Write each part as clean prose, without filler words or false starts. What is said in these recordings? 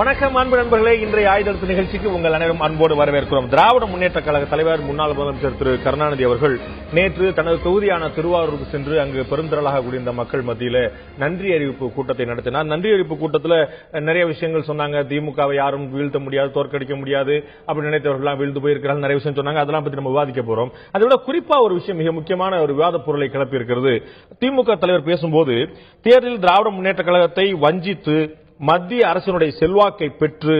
வணக்கம் அன்பு நண்பர்களே, இன்றைய ஆயுதத்து நிகழ்ச்சிக்கு உங்கள் அனைவரும் அன்போடு வரவேற்கிறோம். திராவிட முன்னேற்ற கழக தலைவர் முன்னாள் முதலமைச்சர் திரு கருணாநிதி அவர்கள் நேற்று தனது தொகுதியான திருவாரூருக்கு சென்று அங்கு பெருந்திரளாக கூடியிருந்த மக்கள் மத்தியில நன்றி அறிவிப்பு கூட்டத்தை நடத்தினார். நன்றி அறிவிப்பு கூட்டத்தில் நிறைய விஷயங்கள் சொன்னாங்க. திமுகவை யாரும் வீழ்த்த முடியாது, தோற்கடிக்க முடியாது அப்படி நினைத்தவர்கள் வீழ்ந்து போயிருக்கிறார்கள், நிறைய விஷயம் சொன்னாங்க. அதெல்லாம் பத்தி நம்ம விவாதிக்க போறோம். அதை விட குறிப்பா ஒரு விஷயம், மிக முக்கியமான ஒரு விவாத பொருளை கிளப்பி இருக்கிறது. திமுக தலைவர் பேசும்போது தேர்தலில் திராவிட முன்னேற்ற கழகத்தை வஞ்சித்து மத்திய அரசினுடைய செல்வாக்கை பெற்று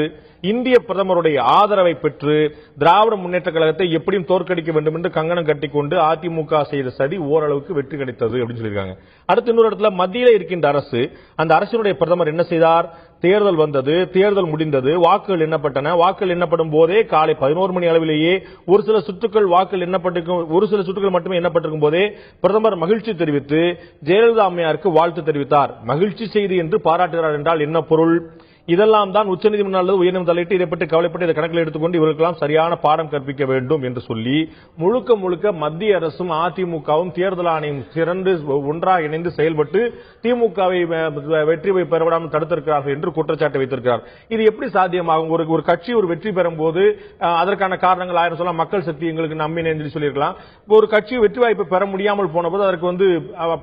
இந்திய பிரதமருடைய ஆதரவை பெற்று திராவிட முன்னேற்ற கழகத்தை எப்படியும் தோற்கடிக்க வேண்டும் என்று கங்கணம் கட்டிக்கொண்டு அதிமுக செய்த சதி ஓரளவுக்கு வெற்றி கிடைத்தது அப்படின்னு சொல்லியிருக்காங்க. அடுத்த இன்னொரு இடத்துல மத்தியில் இருக்கின்ற அரசு, அந்த அரசினுடைய பிரதமர் என்ன செய்தார்? தேர்தல் வந்தது, தேர்தல் முடிந்தது, வாக்குகள் எண்ணப்பட்டன. வாக்குகள் எண்ணப்படும் போதே காலை 11 மணி அளவிலேயே ஒரு சில சுற்றுகள் வாக்குகள் எண்ணப்பட்டிருக்கும், ஒரு சில சுற்றுகள் மட்டுமே எண்ணப்பட்டிருக்கும் போதே பிரதமர் மகிழ்ச்சி தெரிவித்து ஜெயலலிதா அம்மையாருக்கு வாழ்த்து தெரிவித்தார். மகிழ்ச்சி செய்தி என்று பாராட்டுகிறார் என்றால் என்ன பொருள்? இதெல்லாம் தான் உச்சநீதிமன்றம் அல்லது உயர்நீதிமன்றம் தலையிட்டு இதை பற்றி கவலைப்பட்டு இதை கணக்கில் எடுத்துக்கொண்டு இவர்களுக்கெல்லாம் சரியான பாடம் கற்பிக்க வேண்டும் என்று சொல்லி முழுக்க முழுக்க மத்திய அரசும் அதிமுகவும் தேர்தல் ஆணையம் சிறந்து ஒன்றாக இணைந்து செயல்பட்டு திமுகவை வெற்றி பெறவிடாமல் தடுத்திருக்கிறார்கள் என்று குற்றச்சாட்டு வைத்திருக்கிறார். இது எப்படி சாத்தியமாகும்? ஒரு கட்சி ஒரு வெற்றி பெறும் போது அதற்கான காரணங்கள் ஆயிரம் சொல்லலாம். மக்கள் சக்தி எங்களுக்கு நம்பினு சொல்லியிருக்கலாம். ஒரு கட்சி வெற்றி வாய்ப்பு பெற முடியாமல் போன போது அதற்கு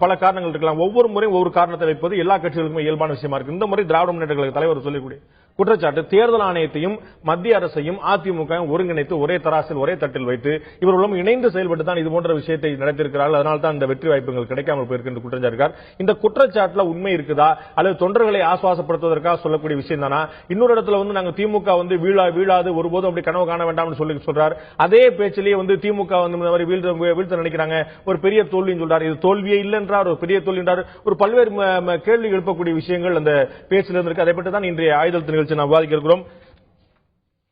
பல காரணங்கள் இருக்கலாம். ஒவ்வொரு முறையும் ஒவ்வொரு காரணத்தை வைப்பது எல்லா கட்சிகளுக்கும் இயல்பான விஷயமா இருக்கு. இந்த முறை திராவிட முன்னேற்ற கழக தலைவர் சொல்லக்கூடிய குற்றச்சாட்டு தேர்தல் ஆணையத்தையும் மத்திய அரசையும் அதிமுக ஒருங்கிணைத்து ஒரே தராசில் ஒரே தட்டில் வைத்து இவர்களும் இணைந்து செயல்பட்டு தான் இது போன்ற விஷயத்தை நடத்தியிருக்கிறார்கள். அதனால் தான் இந்த வெற்றி வாய்ப்புகள் கிடைக்காமல் போயிருக்கு குற்றச்சாட்டு. இந்த குற்றச்சாட்டுல உண்மை இருக்குதா அல்லது தொண்டர்களை ஆசுவாசப்படுத்துவதற்காக சொல்லக்கூடிய விஷயம் தானா? இன்னொரு இடத்துல நாங்க திமுக வீழாது ஒருபோதும் அப்படி கனவு காண வேண்டாம் சொல்லி சொல்றார். அதே பேச்சிலேயே திமுக வீழ்த்த நினைக்கிறாங்க, ஒரு பெரிய தோல்வின்னு சொல்றாரு. இது தோல்வியே இல்லை என்றார், ஒரு பெரிய தோல்வி என்றார். ஒரு பல்வேறு கேள்வி எழுப்பக்கூடிய விஷயங்கள் அந்த பேச்சில் இருக்கு. அதை பற்றி தான் இன்றைய ஆயுதத்து நிகழ்ச்சி நாம் விவாதிக்க இருக்கிறோம்.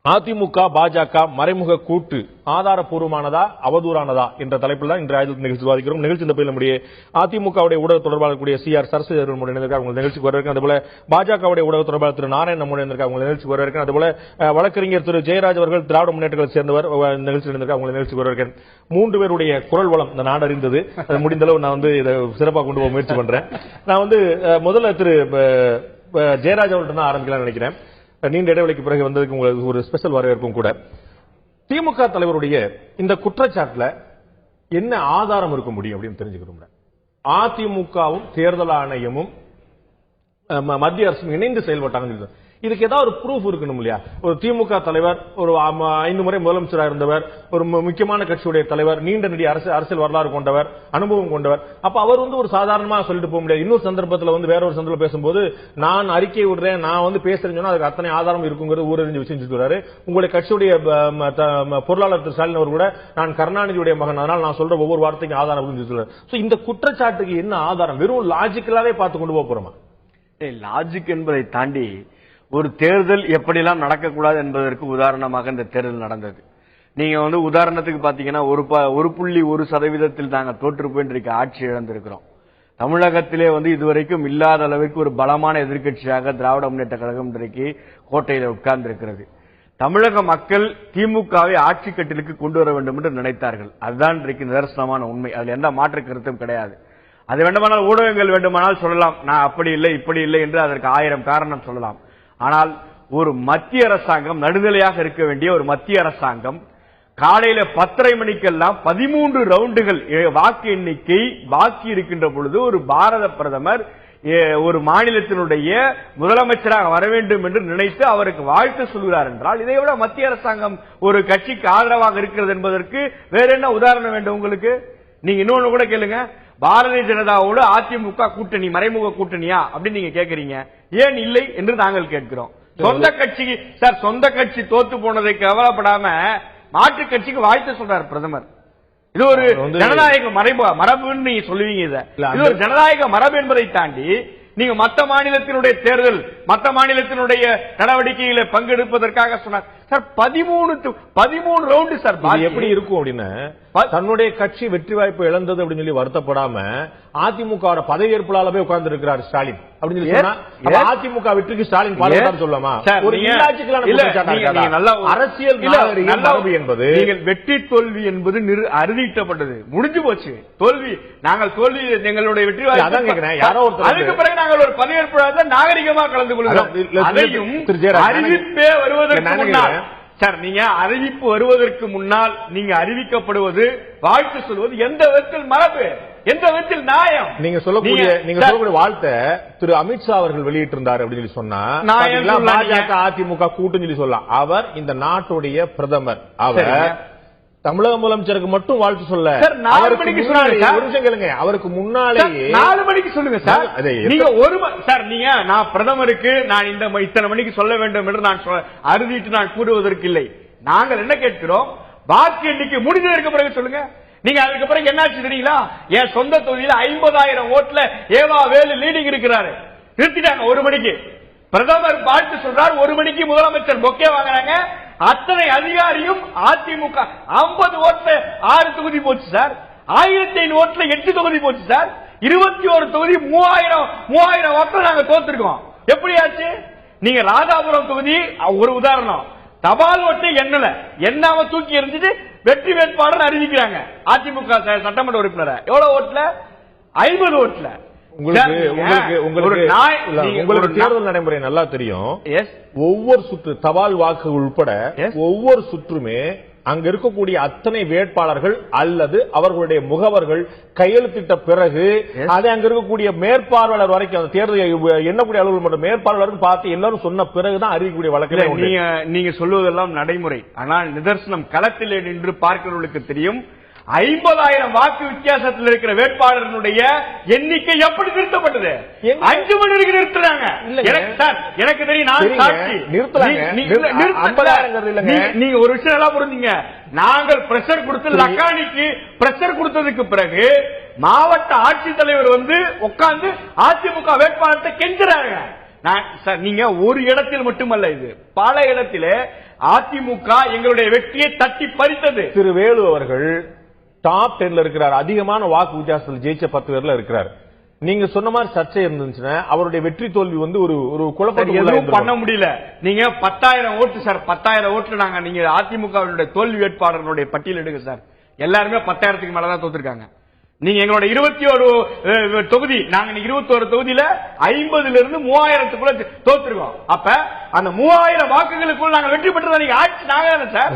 அதிமுக பாஜக மறைமுக கூட்டு ஆதாரப்பூர்வமானதா அவதூறானதா என்ற தலைப்பில் தான் இன்றைய ஆயுதத்து நிகழ்ச்சி விவாதிக்கிறோம். நிகழ்ச்சி இந்த பேரில் நம்முடைய அதிமுகவுடைய ஊடக தொடர்பாளர் கூடிய CR சரஸ்வதி அவர்கள் உங்கள் நிகழ்ச்சிக்கு வரவேற்க, அதுபோல பாஜகவுடைய ஊடக தொடர்பாளர் திரு நாராயணன் உங்கள் நிகழ்ச்சிக்கு வரவேற்க, அதுபோல வழக்கறிஞர் திரு ஜெயராஜ் அவர்கள் திராவிட முன்னேற்றங்களை சேர்ந்தவர் நிகழ்ச்சி உங்கள் நிகழ்ச்சிக்கு வரவேற்க. 3 பேருடைய குரல் வளம் இந்த நாடு அறிந்தது. அது முடிந்தளவு நான் இதை சிறப்பாக கொண்டு போக முயற்சி பண்றேன். நான் முதல்ல திரு ஜெயராஜ் அவர்கள்ட்ட தான் ஆரம்பிக்கலாம் நினைக்கிறேன். நீண்ட இடைவெளிக்கு பிறகு வந்ததுக்கு உங்களுக்கு ஒரு ஸ்பெஷல் வரவேற்பும் கூட. திமுக தலைவருடைய இந்த குற்றச்சாட்டுல என்ன ஆதாரம் இருக்க முடியும் அப்படின்னு தெரிஞ்சுக்கிறோம். அதிமுகவும் தேர்தல் ஆணையமும் மத்திய அரசும் இணைந்து செயல்பட்டாங்க. இதுக்கு ஏதாவது ஒரு ப்ரூஃப் இருக்கணும் இல்லையா? ஒரு திமுக தலைவர், ஒரு 5 முறை முதலமைச்சராக இருந்தவர், ஒரு முக்கியமான கட்சியுடைய தலைவர், நீண்ட நெடிய அரசியல் வரலாறு கொண்டவர், அனுபவம் கொண்டவர். அப்ப அவர் ஒரு சாதாரணமா சொல்லிட்டு போக முடியாது. இன்னொரு சந்தர்ப்பத்தில் வேற ஒரு சந்தர்ப்பத்தில் பேசும்போது நான் அறிக்கை விடுறேன், நான் பேசுறேன்னு சொன்னா அதுக்கு அத்தனை ஆதாரம் இருக்குங்கிறது ஊரறிஞ்சு விஷயம் சொல்றாரு. உங்களுடைய கட்சியுடைய பொருளாளர் திரு ஸ்டாலின் அவர் கூட நான் கருணாநிதியுடைய மகன், அதனால் நான் சொல்ற ஒவ்வொரு வார்த்தைக்கும் ஆதாரம் சொல்றாரு. இந்த குற்றச்சாட்டுக்கு என்ன ஆதாரம்? வெறும் லாஜிக்கலாவே பார்த்து கொண்டு போக போறோமா? லாஜிக் என்பதை தாண்டி ஒரு தேர்தல் எப்படிலாம் நடக்கக்கூடாது என்பதற்கு உதாரணமாக இந்த தேர்தல் நடந்தது. நீங்க உதாரணத்துக்கு பாத்தீங்கன்னா 1.1% நாங்க தோற்று போய் இன்றைக்கு ஆட்சி இழந்திருக்கிறோம். தமிழகத்திலே இதுவரைக்கும் இல்லாத அளவிற்கு ஒரு பலமான எதிர்க்கட்சியாக திராவிட முன்னேற்ற கழகம் இன்றைக்கு கோட்டையில உட்கார்ந்து இருக்கிறது. தமிழக மக்கள் திமுகவை ஆட்சி கட்டிலுக்கு கொண்டு வர வேண்டும் என்று நினைத்தார்கள். அதுதான் இன்றைக்கு நிதர்சனமான உண்மை. அதுல எந்த மாற்று கருத்தும் கிடையாது. அது வேண்டுமானால் ஊடகங்கள் வேண்டுமானால் சொல்லலாம், நான் அப்படி இல்லை இப்படி இல்லை என்று அதற்கு 1000 காரணம் சொல்லலாம். ஆனால் ஒரு மத்திய அரசாங்கம், நடுநிலையாக இருக்க வேண்டிய ஒரு மத்திய அரசாங்கம் காலையில 10:30 மணிக்கெல்லாம் 13 ரவுண்டுகள் வாக்கு எண்ணிக்கை பாக்கி இருக்கின்ற பொழுது ஒரு பாரத பிரதமர் ஒரு மாநிலத்தினுடைய முதலமைச்சராக வர வேண்டும் என்று நினைத்து அவருக்கு வாழ்த்து சொல்கிறார் என்றால் இதை விட மத்திய அரசாங்கம் ஒரு கட்சிக்கு ஆதரவாக இருக்கிறது என்பதற்கு வேற என்ன உதாரணம் வேண்டும் உங்களுக்கு? நீங்க இன்னொன்னு கூட கேளுங்க, பாரதிய ஜனதாவோடு அதிமுக கூட்டணி மறைமுக கூட்டணியா அப்படின்னு நீங்க கேட்கறீங்க. ஏன் இல்லை என்று நாங்கள் கேட்கிறோம். சொந்த கட்சி தோத்து போனதை கவலைப்படாம மாற்று கட்சிக்கு வாழ்த்து சொல்றார் பிரதமர். இது ஒரு ஜனநாயக மரபுன்னு நீங்க சொல்லுவீங்க. இது ஒரு ஜனநாயக மரபு என்பதை தாண்டி நீங்க மத்த மாநிலத்தினுடைய தேர்தல், மத்த மாநிலத்தினுடைய நடவடிக்கைகளை பங்கெடுப்பதற்காக சொன்னார் சார். 13 ரவுண்டு சார் எப்படி இருக்கும் அப்படின்னு தன்னுடைய கட்சி வெற்றி வாய்ப்பு இழந்தது அப்படின்னு சொல்லி வருத்தப்படாம அதிமுக பதவியேற்பாளர் போய் உட்கார்ந்து இருக்கிறார் ஸ்டாலின் அப்படின்னு சொல்லி சொன்னா அதிமுக வெற்றிக்கு ஸ்டாலின் பாதுகாப்பு சொல்லலாமா? ஒரு அரசியல் என்பது வெற்றி தோல்வி என்பது அறுதிட்டப்பட்டது, முடிஞ்சு போச்சு. தோல்வி நாங்கள் தோல்வி எங்களுடைய வெற்றி யாரோ அதுக்கு பிறகு நாங்கள் ஒரு பதவியேற்பாளர் நாகரிகமாக கலந்து கொள்கிறோம். அதையும் அறிவிப்பே வருவதற்கு முன்னால் சார், நீங்க அறிவிப்பு வருவதற்கு முன்னால் நீங்க அறிவிக்கப்படுவது, வாழ்த்து சொல்வது எந்த விதத்தில் மரபு, எந்த விதத்தில் நியாயம்? நீங்க சொல்லக்கூடிய வாழ்த்தை திரு அமித்ஷா அவர்கள் வெளியிட்டிருந்தார் அப்படின்னு சொல்லி சொன்னா பாஜக அதிமுக கூட்டுன்னு சொல்லி சொல்லலாம். அவர் இந்த நாட்டுடைய பிரதமர், அவர் தமிழக முதலமைச்சருக்கு மட்டும் வாழ்த்து சொல்ல, அவருக்கு முன்னாலே 4 மணிக்கு சொல்லுங்க சார். நீங்க சார், நீங்க நான் பிரதமருக்கு நான் இந்த இத்தனை மணிக்கு சொல்ல வேண்டும் என்று நான் அறுதிட்டு நான் கூறுவதற்கு இல்லை. நாங்கள் என்ன கேட்கிறோம், வாக்கு எண்ணிக்கை முடிந்ததற்கு பிறகு சொல்லுங்க. நீங்க அதுக்கு பிறகு என்னாச்சு தெரியுங்களா? என் சொந்த தொகுதியில் 50,000 ஓட்டுல ஏவா வேலு லீடிங் இருக்கிறாரு, நிறுத்திட்டாங்க 1 மணிக்கு. பிரதமர் வாழ்த்து சொல்றார், 1 மணிக்கு முதலமைச்சர் பொக்கே வாங்குறாங்க. அத்தனை அதிகாரியும் அதிமுக 50 ஓட்டுல 6 தொகுதி போச்சு சார், 1500 ஓட்டுல 8 தொகுதி போச்சு சார், 21 தொகுதி 3000 ஓட்டுல நாங்க தோத்துருக்கோம். எப்படி ஆச்சு? நீங்க ராதாபுரம் தொகுதி ஒரு உதாரணம், தபால் ஓட்டு எண்ணாம தூக்கி எறிஞ்சிட்டு வெற்றி வேட்பாளர் அறிவிக்கிறாங்க. அதிமுக சட்டமன்ற உறுப்பினர் எவ்வளவு ஓட்டுல? 50 ஓட்டுல. உங்களுக்கு தேர்தல் நடைமுறை நல்லா தெரியும். ஒவ்வொரு சுற்று தபால் வாக்கு உட்பட ஒவ்வொரு சுற்றுமே அங்க இருக்கக்கூடிய அத்தனை வேட்பாளர்கள் அல்லது அவர்களுடைய முகவர்கள் கையெழுத்திட்ட பிறகு அதை அங்க இருக்கக்கூடிய மேற்பார்வையாளர் வரைக்கும் அந்த தேர்தல் எண்ணக்கூடிய அலுவலகம் மற்றும் மேற்பார்வையாளர் பார்த்து எல்லாரும் சொன்ன பிறகுதான் அறிவிக்கக்கூடிய வழக்கில் நீங்க சொல்லுவதெல்லாம் நடைமுறை. ஆனால் நிதர்சனம் களத்திலே நின்று பார்க்கிறவர்களுக்கு தெரியும். 50,000 வாக்கு வித்தியாசத்தில் இருக்கிற வேட்பாளர்களுடைய எண்ணிக்கை எப்படி நிறுத்தப்பட்டது? 5 மணி வரைக்கும் நிறுத்துறாங்க. எனக்கு தெரியும், நான் சாட்சி. நீங்க ஒரு விஷயம் எல்லாம் புரிஞ்சுங்க. நாங்கள் பிரஷர் கொடுத்து லக்கானிக்கு பிரஷர் கொடுத்ததுக்கு பிறகு மாவட்ட ஆட்சித்தலைவர் உட்கார்ந்து அதிமுக வேட்பாளர்கிட்ட கெஞ்சுறாங்க. நீங்க ஒரு இடத்தில் மட்டுமல்ல, இது பல இடத்திலே அதிமுக எங்களுடைய வெற்றியை தட்டி பறித்தது. திரு வேலு அவர்கள் டாப் 10ல இருக்கிறார், அதிகமான வாக்கு வித்தியாசத்தில் ஜெயிச்ச 10 பேர்ல இருக்கிறார். நீங்க சொன்ன மாதிரி சர்ச்சை இருந்துச்சுன்னா அவருடைய வெற்றி தோல்வி ஒரு குழப்பத்தை எதுவும் பண்ண முடியல. நீங்க 10,000 ஓட்டு சார், 10,000 ஓட்டு நாங்க நீங்க அதிமுக தோல்வி வேட்பாளர்களுடைய பட்டியல் எடுங்க சார், எல்லாருமே 10,000க்கு மேலதான் தோத்துருக்காங்க. நீங்க எங்களோட 21 தொகுதி, நாங்க 21 தொகுதியில 50ல இருந்து 3000க்குள்ள தோத்துருக்கோம். அப்ப அந்த 3000 வாக்குகளுக்குள்ள நாங்க வெற்றி பெற்றதா நீங்க ஆட்சி நாங்க தானே சார்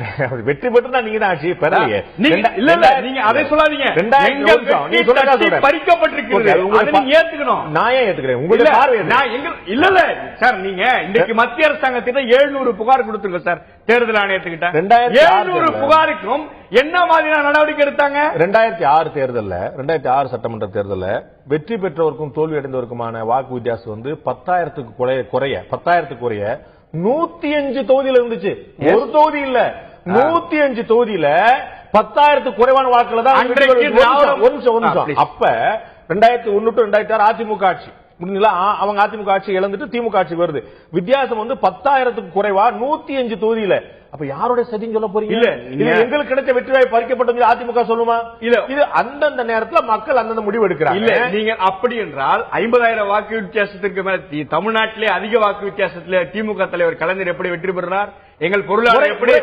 வெற்றி பெற்றதா நீங்க தான் ஆட்சி பெறலையே. இல்ல நீங்க அதை சொல்லாதீங்க, பறிக்கப்பட்டிருக்கிறது, அதை நீங்க ஏத்துக்கணும். நான் ஏன் ஏத்துக்கிறேன் உங்களுடைய பார்வை? இல்ல சார், நீங்க இன்றைக்கு மத்திய அரசாங்கத்திட்ட 700 புகார் கொடுத்துருங்க சார் தேர்தல் ஆணையத்துக்கிட்ட. 700 புகாருக்கும் என்ன மாதிரியான நடவடிக்கை எடுத்தாங்க? 2006 தேர்தல்ல 2006 சட்டமன்ற தேர்தல்ல வெற்றி பெற்றவருக்கும் தோல்வி அடைந்தவருக்குமான வாக்கு வித்தியாசம் 10,000க்கு குறைய 105 தொகுதியில இருந்துச்சு. ஒரு தொகுதி இல்ல, 105 தொகுதியில 10,000க்கு குறைவான வாக்குல தான். அப்ப 2001 to 2006 அதிமுக ஆட்சி அவங்க அதிமுக ஆட்சி இழந்துட்டு திமுக ஆட்சி வருது. வித்தியாசம் 10,000க்கு குறைவா 105 தொகுதியில. அப்ப யாரோட சதின்னு சொல்ல போறீங்க? இல்ல எங்களுக்கு கிடைச்ச வெற்றி வாய்ப்பு பறிக்கப்பட்டது அதிமுக சொல்லுமா? இல்ல, இது அந்தந்த நேரத்தில் மக்கள் அந்தந்த முடிவு எடுக்கிறாங்க. இல்ல, நீங்க அப்படி என்றால் 50,000 வாக்கு வித்தியாசத்திற்கு மேல தமிழ்நாட்டிலே அதிக வாக்கு வித்தியாசத்தில் திமுக தலைவர் கலைஞர் எப்படி வெற்றி பெறுறார்? எங்கள் பொருளாதாரம் எப்படி?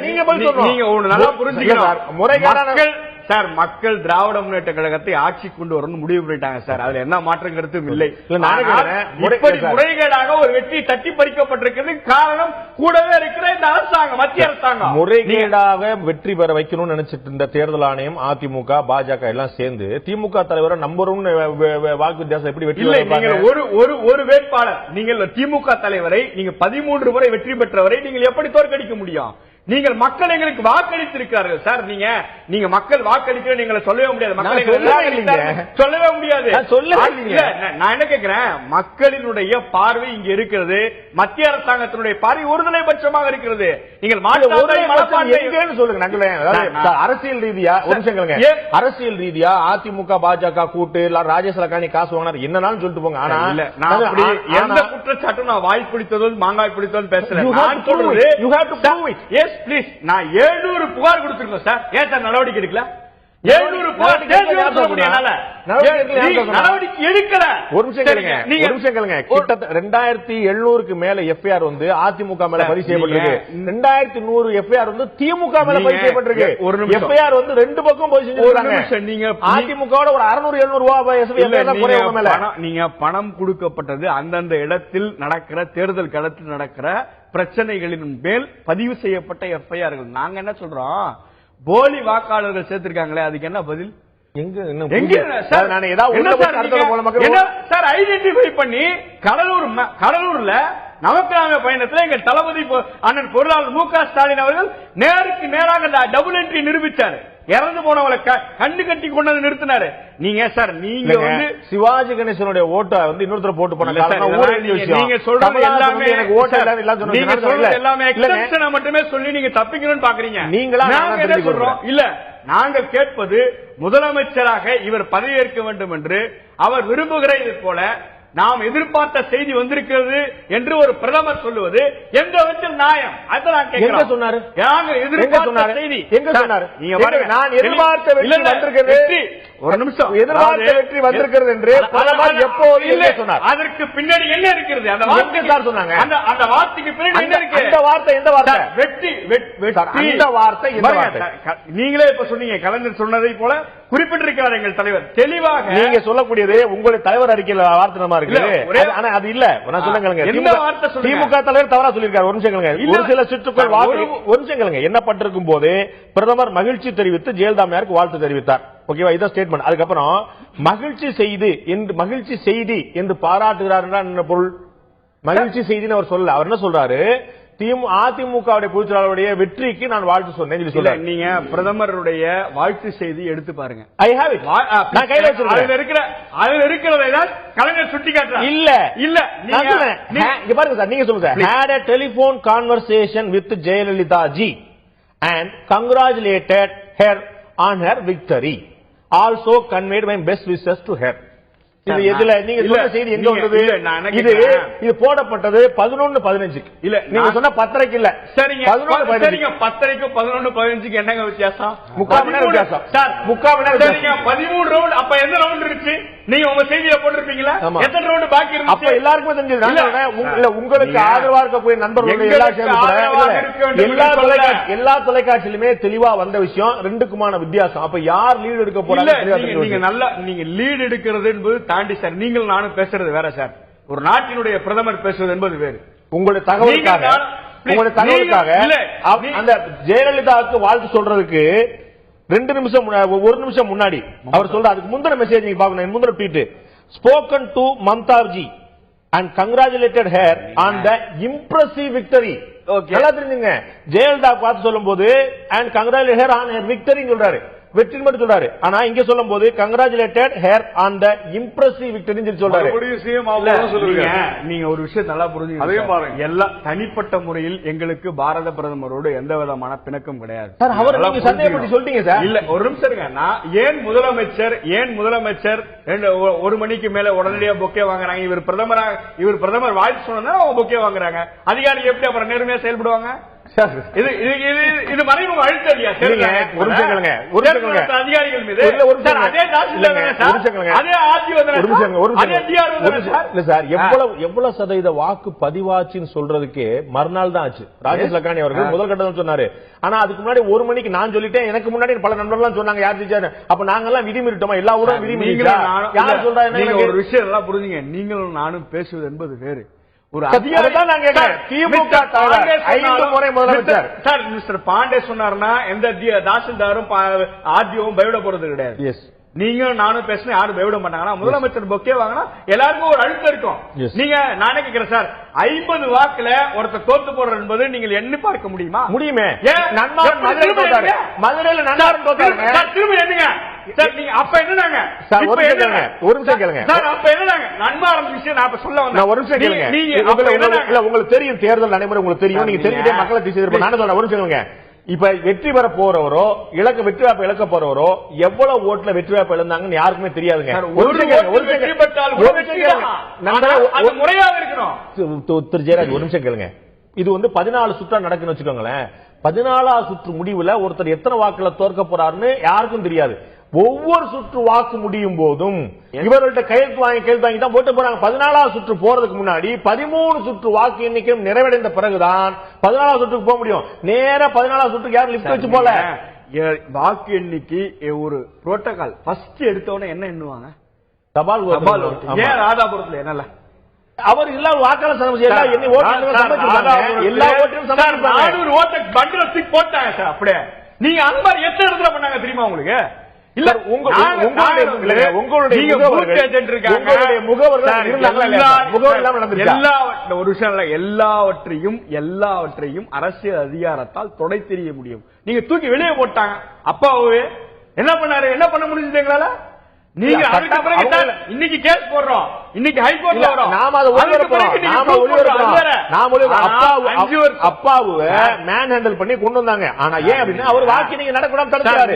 நீங்க ஒண்ணு நல்லா புரிஞ்சுக்கணும், முறைகேடான சார், மக்கள் திராவிட முன்னேற்ற கழகத்தை ஆட்சி கொண்டு வரணும் முடிவு பண்ணிட்டாங்க சார். அதுல என்ன மாற்றம் கருத்தும் இல்லை. இப்படி முறைகேடாக ஒரு வெற்றி தட்டி பறிக்கப்பட்டிருக்கிறது காரணம் கூடவே இருக்கிற இந்த அரசாங்கம், மத்திய அரசாங்கம் முறைகேடாக வெற்றி பெற வைக்கணும்னு நினைச்சிட்டு இருந்த தேர்தல் ஆணையம், அதிமுக, பாஜக எல்லாம் சேர்ந்து திமுக தலைவரை நம்பர் 1 வாக்கு வித்தியாசம் எப்படி வெற்றி? நீங்கள் ஒரு வேட்பாளர், நீங்கள் திமுக தலைவரை நீங்க 13 முறை வெற்றி பெற்றவரை நீங்கள் எப்படி தோற்கடிக்க முடியும்? நீங்கள் மக்கள் எங்களுக்கு வாக்களித்திருக்கிறார்கள் சார். நீங்க மக்கள் வாக்களிக்கிற நீங்க சொல்லவே முடியாது, சொல்லவே முடியாது. நான் என்ன கேட்கிறேன், மக்களினுடைய பார்வை இங்க இருக்கிறது, மத்திய அரசாங்கத்தினுடைய பார்வை ஒருதலைபட்சமாக இருக்கிறது. நீங்கள் சொல்லுங்க. அரசியல் ரீதியா அரசியல் ரீதியா அதிமுக பாஜக கூட்டு ராஜேஷ் லக்கானி காசு வாங்கினார் என்னன்னு சொல்லிட்டு போங்க. ஆனா எந்த குற்றச்சாட்டும் நான் வாய் பிடித்ததோ மாங்காய் பிடித்ததோ பேசுறேன். Yes please. நான் 700 புகார் கொடுத்திருக்கோம் சார். ஏன் சார் நடவடிக்கை எடுக்கல? 700 புகார் நடவடிக்கை எடுக்கல. ஒரு நிமிஷம் கேளுங்க. கிட்டத்தட்ட 2700க்கு மேல எஃப்ஐஆர் வந்து அதிமுக மேல பதிவு செய்யப்பட்டிருக்கு. 2100 எஃப்ஐஆர் வந்து திமுக மேல பதிவு செய்யப்பட்டிருக்கு. எஃப்ஐஆர் வந்து ரெண்டு பக்கம் பதிவு செஞ்சிருக்காங்க. நீங்க அதிமுகவோட ஒரு 600-700 ரூபாய் நீங்க பணம் கொடுக்கப்பட்டது அந்தந்த இடத்தில் நடக்கிற தேர்தல் களத்தில் நடக்கிற பிரச்சனைகளின் மேல் பதிவு செய்யப்பட்ட எஃப்ஐஆர்கள். நாங்க என்ன சொல்றோம், போலி வாக்காளர்கள் சேர்த்திருக்காங்களே, அதுக்கு என்ன பதில்? ஐடென்டிஃபை பண்ணி கடலூர்ல நமக்கான பயணத்தில் எங்கள் தளபதி அண்ணன் பொருளாளர் மு.க. ஸ்டாலின் அவர்கள் நேருக்கு நேராக டபுள் என்ட்ரி நிரூபிச்சாரு. இறந்து போனவங்களை கண்டு கட்டி கொண்டு வந்து நிறுத்தினாரு. நீங்க சார் நீங்க வந்து சிவாஜி கணேசனுடைய ஓட்டை வந்து இன்னொருத்தர் போட்டு போனாங்க. நீங்க சொல்றது எல்லாமே எனக்கு ஓட்ட நீங்க சொல்றது எல்லாமே எக்ஸெப்ஷனை மட்டுமே சொல்லி நீங்க தப்பிக்கணும்னு பாக்குறீங்க. நீங்களா என்ன சொல்றோம்? இல்ல, நாங்கள் கேட்பது முதலமைச்சராக இவர் பதவியேற்க வேண்டும் என்று அவர் விரும்புகிறது போல நாம் எதிர்பார்த்த செய்தி வந்திருக்கிறது என்று ஒரு பிரதமர் சொல்லுவது எந்த விதத்தில் நியாயம்? அதான் எங்க சொன்னாரு? எதிர்பார்த்த செய்தி எங்க சொன்னாரு? நீங்க பாருங்க, நான் எதிர்பார்த்த வெற்றி வந்திருக்கிறது. ஒரு நிமிஷம், எதிர்பார்த்த வெற்றி வந்திருக்கிறது என்று பிரதமர் எப்போது இல்லை சொன்னார்? அதற்கு பின்னாடி என்ன இருக்கிறது? அந்த வார்த்தை சார் சொன்னாங்க. அந்த வார்த்தைக்கு பின்னாடி என்ன இருக்கு? அந்த வார்த்தை எந்த வார்த்தை? வெற்றி. அந்த வார்த்தை எந்த வார்த்தை? நீங்களே இப்ப சொன்னீங்க, கலைஞர் சொன்னதை போல குறிப்பிட்டிருக்கிறார் எங்கள் தலைவர் தெளிவாக. நீங்க சொல்லக்கூடியது உங்களுடைய தலைவர் அறிக்கையில் வார்த்தை நம்ம இருக்கு. ஆனா அது இல்ல. நான் சொல்லுங்க, திமுக தலைவர் தவறா சொல்லியிருக்காரு. ஒரு நிமிஷம் கேளுங்க. ஒரு சில சுற்றுக்குள் ஒரு நிமிஷம் கேளுங்க. என்ன பட்டிருக்கும் போது பிரதமர் மகிழ்ச்சி தெரிவித்து ஜெயலலிதாமையாருக்கு வாழ்த்து தெரிவித்தார். ஓகேவா? இதான் ஸ்டேட்மெண்ட். அதுக்கப்புறம் மகிழ்ச்சி செய்தி என்று பாராட்டுகிறார் என்ன பொருள்? மகிழ்ச்சி செய்தின்னு அவர் சொல்ல. அவர் என்ன சொல்றாரு? அதிமுகவுடைய பொதுச்செயலாளருடைய வெற்றிக்கு நான் வாழ்த்து சொன்னேன். நீங்க பிரதமருடைய வாழ்த்து செய்தி எடுத்து பாருங்க. I have it. நான் கையில வச்சிருக்கேன். அதுல இருக்கிறதை தான் கலைஞர் சுட்டிக்காட்டுறார். இல்ல நான் சொல்றேன். இங்க பாருங்க சார், நீங்க சொல்லுங்க. had a telephone conversation with Jayalalitha ji and congratulated her on her victory. Also conveyed my best wishes to her. இது எதுல நீங்க சொன்ன செய்தி எங்க வந்தது? இது போடப்பட்டது 11:15. இல்ல, நீங்க சொன்ன 10:30 இல்ல. சரிங்க, 11:15. 10:30க்கு 11:15க்கு என்னங்க வித்தியாசம்? 3/4 மணி நேரம் வித்தியாசம் சார். 3/4 மணி நேரம். சரிங்க, 13 ரவுண்ட். அப்ப எந்த ரவுண்ட் இருந்துச்சு? நீங்க உங்க செய்தியில போட்டிருப்பீங்களா? எத்தனை ரவுண்ட் பாக்கி இருந்துச்சு? அப்ப எல்லாருக்குமே தெரிஞ்சது. இல்ல, உங்களுக்கு ஆதரவா இருக்கக்கூடிய நண்பர்களுடைய எல்லா தொலைக்காட்சியிலுமே தெளிவா வந்த விஷயம் ரெண்டுக்குமான வித்தியாசம். அப்ப யார் லீடு எடுக்க போறாங்க? நீங்க நல்லா நீங்க லீடு எடுக்கிறது என்பது தாண்டி சார், நீங்கள் நானும் பேசுறது வேற சார். ஒரு நாட்டினுடைய பிரதமர் பேசுவது என்பது வேறு. உங்களுடைய தகவலுக்காக அந்த ஜெயலலிதாவுக்கு வாழ்த்து சொல்றதுக்கு 2 நிமிஷம் 1 நிமிஷம் முன்னாடி அவர் சொல்ற அதுக்கு முந்தின மெசேஜ் நீங்க பாக்கணும். முந்தின tweet spoken to Mamtaji and congratulated her on the impressive victory. நல்லா தெரிஞ்சுங்க, ஜெயலலிதா பார்த்து சொல்லும் போது and congratulated her on her victory சொல்றாரு, வெற்றி மட்டும் சொல்றாரு. ஆனா இங்க சொல்லும் போது congratulated her on the impressive victory சொல்றாரு. நீங்க ஒரு விஷயம் நல்லா புரிஞ்சுங்க. எல்லா தனிப்பட்ட முறையில் எங்களுக்கு பாரத பிரதமரோடு எந்த விதமான பிணக்கம் கிடையாது. சொல்லிட்டீங்க சார். இல்ல, ஒரு நிமிஷம் இருங்க. நான் ஏன் முதலமைச்சர் 1 மணிக்கு மேல உடனடியாக பொக்கே வாங்குறாங்க? இவர் பிரதமர் வாழ்த்து சொன்னா அவங்க பொக்கே வாங்குறாங்க. அதிகாரிகள் எப்படி அப்புறம் நேர்மையா செயல்படுவாங்க? இது மறைமுக அழுத்தம் இல்லையா? அதிகாரிகள் மீது எவ்வளவு சதவீத வாக்கு பதிவாச்சுன்னு சொல்றதுக்கே மறுநாள் தான் ஆச்சு. ராஜேஷ் லக்கானி அவர்கள் முதல் கட்டம் சொன்னாரு. ஆனா அதுக்கு முன்னாடி 1 மணிக்கு நான் சொல்லிட்டேன். எனக்கு முன்னாடி பல நண்பர்கள் சொன்னாங்க யார் ஜெயிச்சாரு. அப்ப நாங்கெல்லாம் விதிமீறிட்டோமா? எல்லா ஊரும் விதிமீறிட்டா? யார் சொல்றாங்க? ஒரு விஷயம் எல்லாம் புரிஞ்சுங்க. நீங்களும் நானும் பேசுவது என்பது வேறு. ஒரு அதிகாரி தான் நாங்க திமுக 5 முறை முதலமைச்சர் சார் மிஸ்டர் பாண்டே சொன்னார்னா எந்த தாசில்தாரும் ஆர்டிஓவும் பயப்பட போறது கிடையாது. நீங்களும் நானும் பேசினா யாரும் பயப்பட மாட்டாங்கன்னா முதலமைச்சர் பொக்கே வாங்கினா எல்லாருக்கும் ஒரு அழுத்தம் இருக்கும். நீங்க நானே கேட்கிறேன் சார், 50 வாக்குல ஒருத்தர் தோத்து போடுறது என்பது நீங்கள் எண்ணி பார்க்க முடியுமா? முடியுமே. மதுரையில் நன்னாரன் தோத்தாருங்க. திரும்ப என்னங்க சார் நீங்க அப்ப என்னங்க ஒரு நிமிஷம் கேளுங்க சார். அப்ப என்னங்க நன்மை ஆரம்பிச்ச விஷயம் நான் சொல்ல வந்தேன். ஒரு நிமிஷம் கேளுங்க. நீங்க உங்களுக்கு தெரியும் தேர்தல் நடைமுறை உங்களுக்கு தெரியும். நீங்க தெரிஞ்சுட்டே மக்களை திசை நான் சொல்றேன். ஒரு நிமிஷம் கேளுங்க. இப்ப வெற்றி பெற போறவரோ வெற்றி வாய்ப்பு இழக்க போறவரோ எவ்வளவு ஓட்டுல வெற்றி வாய்ப்பு இழந்தாங்கன்னு யாருக்குமே தெரியாதுங்க. திரு ஜெயராஜ் ஒரு நிமிஷம் கேளுங்க. இது 14 சுற்றா நடக்குன்னு வச்சுக்கோங்களேன். 14வது சுற்று முடிவுல ஒருத்தர் எத்தனை வாக்குல தோற்க போறாருன்னு யாருக்கும் தெரியாது. ஒவ்வொரு சுற்று வாக்கு முடியும் போதும் இவர்கள்ட்ட கையெழுத்து வாங்கி தான் போட்டு போறாங்க. 14வது சுற்று போறதுக்கு முன்னாடி 13 சுற்று வாக்கு எண்ணிக்கையும் நிறைவடைந்த பிறகுதான் 14வது சுற்றுக்கு போக முடியும். நேரா 14வது சுற்றுக்கு யாரும் லிப்ட் வச்சு போல. வாக்கு எண்ணிக்கை ஒரு புரோட்டோகால். ஃபர்ஸ்ட் எடுத்தவொடனே என்ன எண்ணுவாங்க? தபால். ஏன் ராதாபுரத்துல என்னல அவர் இல்ல வாக்காளர் எண்ணி எல்லா ஓட்டையும் பண்றதுக்கு போட்டாங்க சார். அப்படியே நீங்க அந்த மாதிரி எத்தனை இடத்துல பண்ணாங்க தெரியுமா உங்களுக்கு? இல்ல உங்களுடைய ஒரு விஷயம் இல்ல, எல்லாவற்றையும் அரசியல் அதிகாரத்தால் தொடை தெரிய முடியும். நீங்க தூக்கி வெளியே போட்டாங்க. அப்பாவே என்ன பண்ணாரு? என்ன பண்ண முடிஞ்சது எங்களால? நீங்க இன்னைக்கு கேஸ் போடுறோம், இன்னைக்கு ஹைகோர்ட்ல வரோம். அப்பாவை மேன் ஹேண்டில் பண்ணி கொண்டு வந்தாங்க. ஆனா ஏன் அப்படின்னா அவர் வாக்கு நீங்க நடக்கூடாது தடுக்கிறாரு.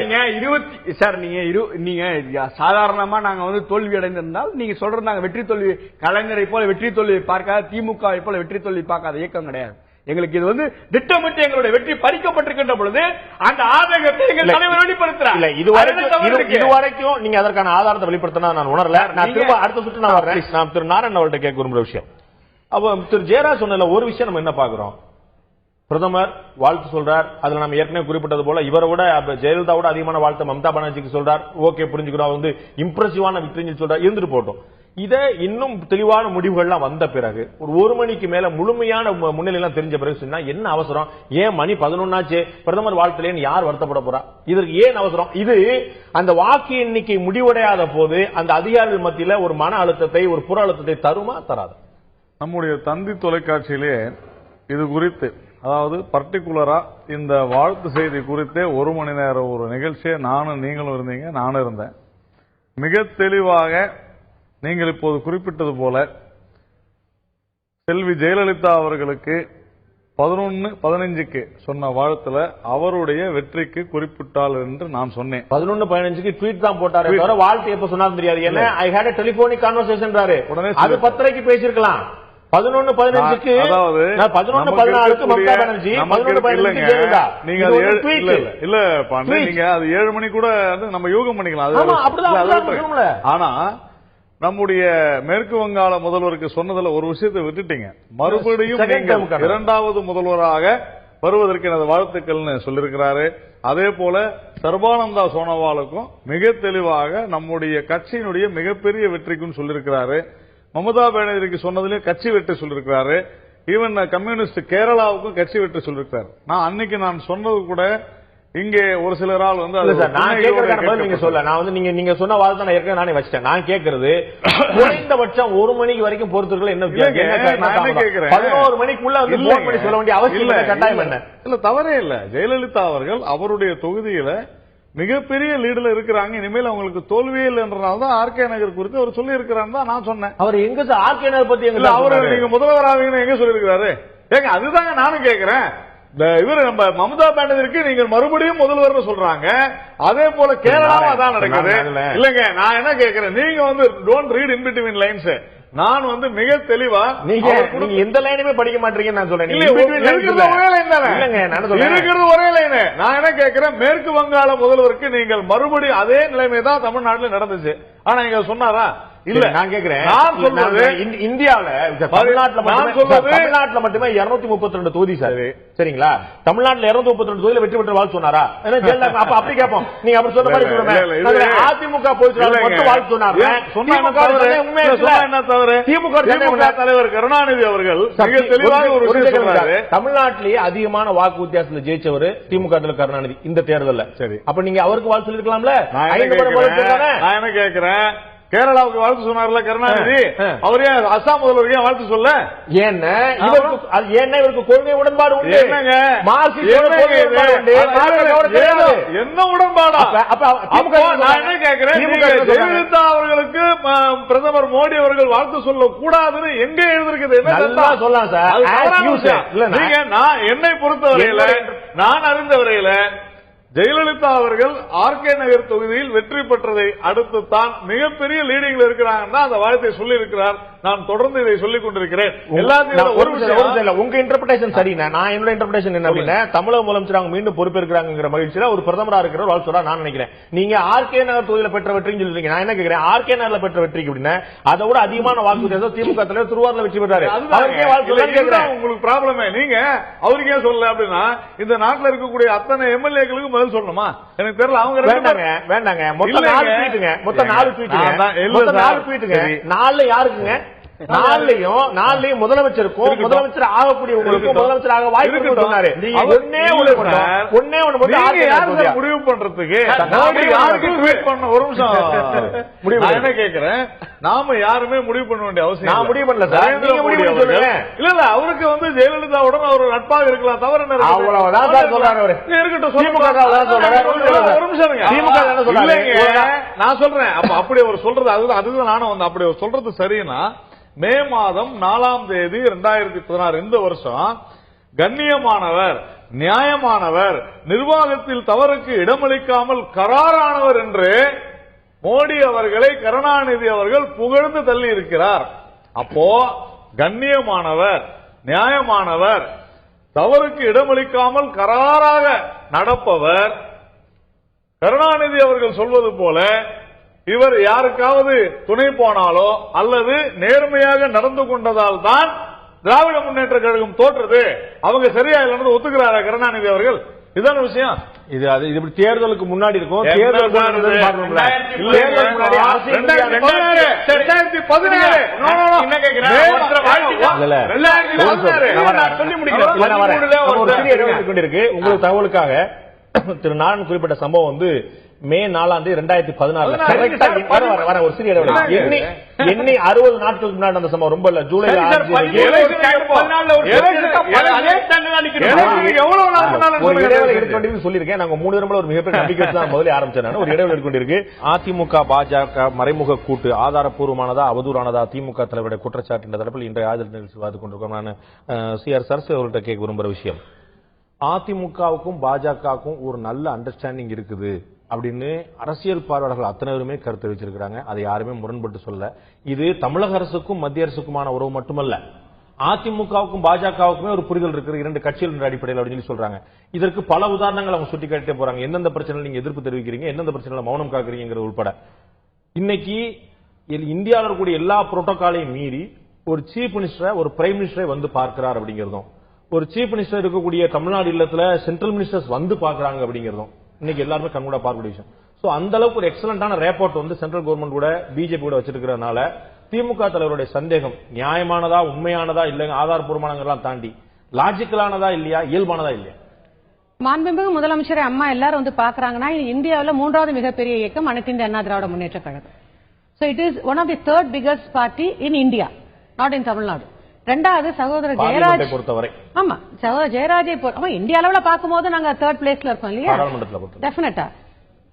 நீங்க சாதாரணமா நாங்க தோல்வி அடைந்திருந்தால் நீங்க சொல்றது நாங்க வெற்றி தோல்வி கலைஞரை போல வெற்றி தோல்வி பார்க்காத, திமுகவை போல வெற்றி தோல்வி பார்க்காத இயக்கம் கிடையாது. எங்களுக்கு இது திட்டமிட்டு எங்களுடைய வெற்றி பறிக்கப்பட்டிருக்கின்ற பொழுது அந்த ஆதங்கத்தை எங்கள் தலைவர் வெளிப்படுத்துறார். இதுவரைக்கும் நீங்க அதற்கான ஆதாரத்தை வெளிப்படுத்தினா நான் உணரல. நான் திரும்ப அடுத்த சுற்று நான் வர்றேன். நான் திரு நாராயணன் அவர்கிட்ட கேட்க விரும்புற விஷயம், அப்ப திரு ஜெயராஜ் சொன்ன ஒரு விஷயம் நம்ம என்ன பாக்குறோம்? பிரதமர் வாழ்த்து சொல்றார். அதுல நம்ம ஏற்கனவே குறிப்பிட்டது போல இவரை விட ஜெயலலிதாவோட அதிகமான வாழ்த்து மம்தா பானர்ஜிக்கு சொல்றார். ஓகே, புரிஞ்சுக்கிறோம். இம்ப்ரெசிவான விக்டரின்னு சொல்றார். இருந்துட்டு போட்டோம். இத இன்னும் தெளிவான முடிவுகள்லாம் வந்த பிறகு ஒரு மணிக்கு மேல முழுமையான முன்னிலையெல்லாம் தெரிஞ்ச பிறகு சொன்னா என்ன அவசரம்? ஏன் மணி 11 ஆச்சு, பிரதமர் வாழ்த்துலேன்னு யார் வருத்தப்பட போறா? இதற்கு ஏன் அவசரம்? இது அந்த வாக்கு எண்ணிக்கை முடிவடையாத போது அந்த அதிகாரிகள் மத்தியில ஒரு மன அழுத்தத்தை, ஒரு புற அழுத்தத்தை தருமா தராது? நம்முடைய தந்தி தொலைக்காட்சியிலே இது குறித்து, அதாவது பர்டிகுலரா இந்த வாழ்த்து செய்தி குறித்தே 1 மணி நேரம் ஒரு நிகழ்ச்சியை நீங்களும் இருந்தீங்க, நானும் இருந்தேன். மிக தெளிவாக நீங்கள் இப்போது குறிப்பிட்டது போல செல்வி ஜெயலலிதா அவர்களுக்கு 11:15 சொன்ன வாழ்த்துல அவருடைய வெற்றிக்கு குறிப்பிட்டால் என்று நான் சொன்னேன். 11:15 ட்வீட் தான் போட்டாரு, வாழ்த்து எப்ப சொன்னாலும் தெரியாது. ஏன்னா ஐ ஹேட் a telephonic conversation உடனே அது 10:30 பேசிருக்கலாம். 11:15 அதாவது 11:14 மம்தா பானர்ஜி, 11:15 ஜெயலலிதா. நீங்க இல்ல பாண்டி, நீங்க அது 7 மணி கூட நம்ம யோகம் பண்ணிக்கலாம். ஆனா நம்முடைய மேற்கு வங்காள முதல்வருக்கு சொன்னதுல ஒரு விஷயத்தை விட்டுட்டீங்க. மறுபடியும் இரண்டாவது முதல்வராக வருவதற்கு எனது வாழ்த்துக்கள்னு சொல்லியிருக்கிறாரு. அதே போல சர்பானந்தா சோனோவாலுக்கும் மிக தெளிவாக நம்முடைய கட்சியினுடைய மிகப்பெரிய வெற்றிக்கும் சொல்லியிருக்கிறாரு. மமதா பானர்ஜிக்கு சொன்னதுலயே கட்சி வெற்றி சொல்லியிருக்கிறாரு. ஈவன் கம்யூனிஸ்ட் கேரளாவுக்கும் கட்சி வெற்றி சொல்லியிருக்கிறார். நான் அன்னைக்கு நான் சொன்னது கூட இங்கே ஒரு சிலரால் நீங்க சொல்ல நான் நீங்க சொன்ன வாதத்தை நான் ஏற்கனவே நானே வச்சிட்டேன். நான் கேட்கறது குறைந்தபட்சம் 1 மணி வரைக்கும் பொறுத்திருக்கல என்ன கேட்கிறேன். 11 மணிக்குள்ள சொல்ல வேண்டிய அவசியம் கட்டாயம் என்ன? இல்ல, தவறே இல்ல. ஜெயலலிதா அவர்கள் அவருடைய தொகுதியில மிகப்பெரிய லீடுல இருக்கிறாங்க. இனிமேல் அவங்களுக்கு தோல்வியே இல்லைன்றனால்தான் ஆர்கே நகர் குறித்து அவர் சொல்லி இருக்கிறார் தான் நான் சொன்னேன். அவர் எங்க ஆர்கே நகர் பத்தி எங்க அவர் நீங்க முதல்வர் ஆவீங்கன்னு எங்க சொல்லியிருக்கிறாரு? ஏங்க அதுதாங்க நானும் கேட்கிறேன். இவர் நம்ம மம்தா பானர்ஜிக்கு நீங்கள் மறுபடியும் முதல்வர் சொல்றாங்க. அதே போல கேரளாவும் அதான் நடக்குது. இல்லங்க, நான் என்ன கேட்கிறேன், நீங்க don't read in between lines. நான் மிக தெளிவா நீங்க எந்த லைனுமே படிக்க மாட்டீங்கன்னு நான் சொல்றேன். இருக்கிறது ஒரே லைன். நான் என்ன கேட்கிறேன், மேற்கு வங்காள முதல்வருக்கு நீங்கள் மறுபடியும் அதே நிலைமை தான் தமிழ்நாட்டில் நடந்துச்சு. ஆனா நீங்க சொன்னாரா? இல்ல, நான் கேட்கிறேன். நான் சொல்றது இந்தியாவில் தமிழ்நாட்டில் மட்டுமே 232 தொகுதி சார். சரிங்களா? தமிழ்நாட்டில் 232 தொகுதியில் வெற்றி பெற்ற வாழ்த்து சொன்னாரா? அப்படி கேட்போம். நீங்க அப்படி சொன்ன மாதிரி அதிமுக வாழ்த்து சொன்னார். திமுக தலைவர் கருணாநிதி அவர்கள் மிக தெளிவாக ஒரு விஷயம் சொல்றாரு. தமிழ்நாட்டிலேயே அதிகமான வாக்கு வித்தியாசத்தில் ஜெயிச்சவர் திமுக கருணாநிதி இந்த தேர்தலில். சரி, அப்ப நீங்க அவருக்கு வாழ்த்து சொல்லிருக்கலாம்ல? நான் என்ன கேட்கிறேன், கேரளாவுக்கு வாழ்த்து சொன்னார்ல கருணாநிதி, அவரே அசாம் முதல்வருக்கு வாழ்த்து சொல்ல? ஏன்னா இவருக்கு கொள்கை உடன்பாடு உண்டு. என்ன உடன்பாடா? நான் என்ன கேட்கிறேன், ஜெயலலிதா அவர்களுக்கு பிரதமர் மோடி அவர்கள் வாழ்த்து சொல்ல கூடாதுன்னு எங்க எழுதிருக்குது? சொல்லலாம் சார். நீங்க என்னை பொறுத்தவரையில, நான் அறிந்த வரையில ஜெயலலிதா அவர்கள் ஆர்கே நகர் தொகுதியில் வெற்றி பெற்றதை அடுத்து தான் மிகப்பெரிய லீடிங்ல இருக்கிறாங்கன்னா அந்த வார்த்தையை சொல்லி இருக்கிறார். நான் தொடர்ந்து இதை சொல்லிக் கொண்டிருக்கிறேன். எல்லாத்தையும் உங்க இன்டர்பிரேஷன் சரி. நான் என்னோட இன்டர்பிரேஷன் என்ன அப்படின்னா, தமிழக முதலமைச்சர் அவங்க மீண்டும் பொறுப்பேற்கிறாங்கிற மகிழ்ச்சியில ஒரு பிரதமரா இருக்கிற வாழ் சொல்றா நான் நினைக்கிறேன். நீங்க ஆர்கே நகர் தொகுதியில் பெற்ற வெற்றின்னு சொல்றீங்க. நான் என்ன கேட்கிறேன், ஆர்கே நகர்ல பெற்ற வெற்றிக்கு அப்படின்னா அதை விட அதிகமான வாக்கு வித்தியாசம் திமுக தலைவர் திருவாரூர்ல வெற்றி பெற்றாரு. உங்களுக்கு ப்ராப்ளமே. நீங்க அவருக்கே சொல்லல அப்படின்னா இந்த நாட்டில் இருக்கக்கூடிய அத்தனை எம்எல்ஏக்களுக்கு பதில் சொல்லணுமா? எனக்கு தெரியல. அவங்க வேண்டாங்க. மொத்தம் 4 ட்வீட்டுங்க. மொத்தம் 4 ட்வீட்டுங்க. 4 யாருக்குங்க? 4லயும் முதலமைச்சருக்கும் முதலமைச்சர் ஆகக்கூடிய உங்களுக்கு முதலமைச்சர் ஆக வாய்ப்பு சொன்னாரு. ஒன்னே ஒண்ணு முடிவு பண்றதுக்கு யாருக்கு ட்வீட் பண்ண ஒரு நிமிஷம் முடிவு என்ன கேக்குறேன். நாம யாருமே முடிவு பண்ண வேண்டிய அவசியம். நான் முடிவு பண்ணல சார். இல்ல அவருக்கு வந்து ஜெயலலிதாவுடன் அவர் நட்பாக இருக்கலாம். தவறு என்ன? அவ்வளவுதான் சார் சொல்றாரு அவரு. இருக்கட்டும் ஒரு நிமிஷம். நான் சொல்றேன். அப்படி அவர் சொல்றது அதுதான் நானும் வந்து அப்படி சொல்றது சரின்னா மே மாதம் 4ஆம் தேதி 2016 இந்த வருஷம் கண்ணியமானவர், நியாயமானவர், நிர்வாகத்தில் தவறுக்கு இடமளிக்காமல் கராரானவர் என்று மோடி அவர்களை கருணாநிதி அவர்கள் புகழ்ந்து தள்ளி இருக்கிறார். அப்போ கண்ணியமானவர், நியாயமானவர், தவறுக்கு இடமளிக்காமல் கராராக நடப்பவர் கருணாநிதி அவர்கள் சொல்வது போல இவர் யாருக்காவது துணை போனாலோ அல்லது நேர்மையாக நடந்து கொண்டதால் தான் திராவிட முன்னேற்ற கழகம் தோற்றது. அவங்க சரியா இல்லைன்னு ஒத்துக்கிறாரா கருணாநிதி அவர்கள்? இதுதான விஷயம். இது தேர்தலுக்கு முன்னாடி இருக்கும். தேர்தல் உங்களுக்கு தகவலுக்காக திரு நாராயணன் குறிப்பிட்ட சம்பவம் வந்து மே 4ஆம் தேதி 2016 ஒரு சிறிய எண்ணி 60 நாட்களுக்கு முன்னாடி அந்த சம்பவம். ரொம்ப இல்ல, ஜூலை சொல்லிருக்கேன். நாங்க 3 தடவை ஒரு மிகப்பெரிய நம்பிக்கை தான் முதல்ல ஆரம்பிச்சேன். ஒரு இடைவெளி எடுத்துக்கொண்டிருக்கு. அதிமுக பாஜக மறைமுக கூட்டு ஆதாரப்பூர்வமானதா அவதூறானதா திமுக தலைவருடைய குற்றச்சாட்டு என்ற தரப்பில் இன்றைய ஆதரவு நிகழ்ச்சி விவாதித்துக் கொண்டிருக்கோம். நான் CR சரசு அவர்கள்ட்ட கேட்க விரும்புற விஷயம், அதிமுகவுக்கும் பாஜகவுக்கும் ஒரு நல்ல அண்டர்ஸ்டாண்டிங் இருக்குது அப்படின்னு அரசியல் பார்வையாளர்கள் அத்தனை பேருமே கருத்து வச்சிருக்காங்க. அதை யாருமே முரண்பட்டு சொல்ல. இது தமிழக அரசுக்கும் மத்திய அரசுக்குமான உறவு மட்டுமல்ல, அதிமுகவுக்கும் பாஜகவுக்குமே ஒரு புரிதல் இருக்கிற 2 கட்சிகள் அடிப்படையில் அப்படின்னு சொல்றாங்க. இதற்கு பல உதாரணங்கள் அவங்க சுட்டி காட்டிட்டே போறாங்க. எந்தெந்த பிரச்சனை நீங்க எதிர்ப்பு தெரிவிக்கிறீங்க, எந்தெந்த பிரச்சனை மௌனம் காக்குறீங்கிறது உட்பட. இன்னைக்கு இந்தியாவில் இருக்கக்கூடிய எல்லா புரோட்டோகாலையும் மீறி ஒரு சீஃப் மினிஸ்டரை, ஒரு பிரைம் மினிஸ்டரை வந்து பார்க்கிறார் அப்படிங்கிறதும், ஒரு சீஃப் மினிஸ்டர் இருக்கக்கூடிய தமிழ்நாடு இல்லத்துல சென்ட்ரல் மினிஸ்டர்ஸ் வந்து பாக்குறாங்க அப்படிங்கிறதும் இன்னைக்கு எல்லாருமே கண்கூட பார்க்கக்கூடிய விஷயம். சோ அந்த அளவுக்கு ஒரு எக்ஸலண்டான ரேப்போர்ட் வந்து சென்ட்ரல் கவர்மெண்ட் கூட பிஜேபி கூட வச்சிருக்கிறதுனால திமுக தலைவருடைய சந்தேகம் நியாயமானதா, உண்மையானதா, இல்லைங்க ஆதாரப்பூர்வமானதெல்லாம் தாண்டி லாஜிக்கலானதா இல்லையா, இயல்பானதா இல்லையா? மாண்புமிகு முதலமைச்சர் அம்மா எல்லாரும் வந்து பாக்குறாங்கன்னா இந்தியாவில் 3வது மிகப்பெரிய இயக்கம் அனைத்து இந்திய Anna Dravida Munnetra Kazhagam. So it is one of the 3rd biggest party in India, not in Tamil Nadu. 2வது சகோதரர் ஜெயராஜ் பொறுத்தவரை. ஆமா, சகோதரர் ஜெயராஜை இந்திய அளவுல பாக்கும்போது நாங்க 3rd பிளேஸ்ல இருக்கோம் இல்லையா? டெஃபினட்டா.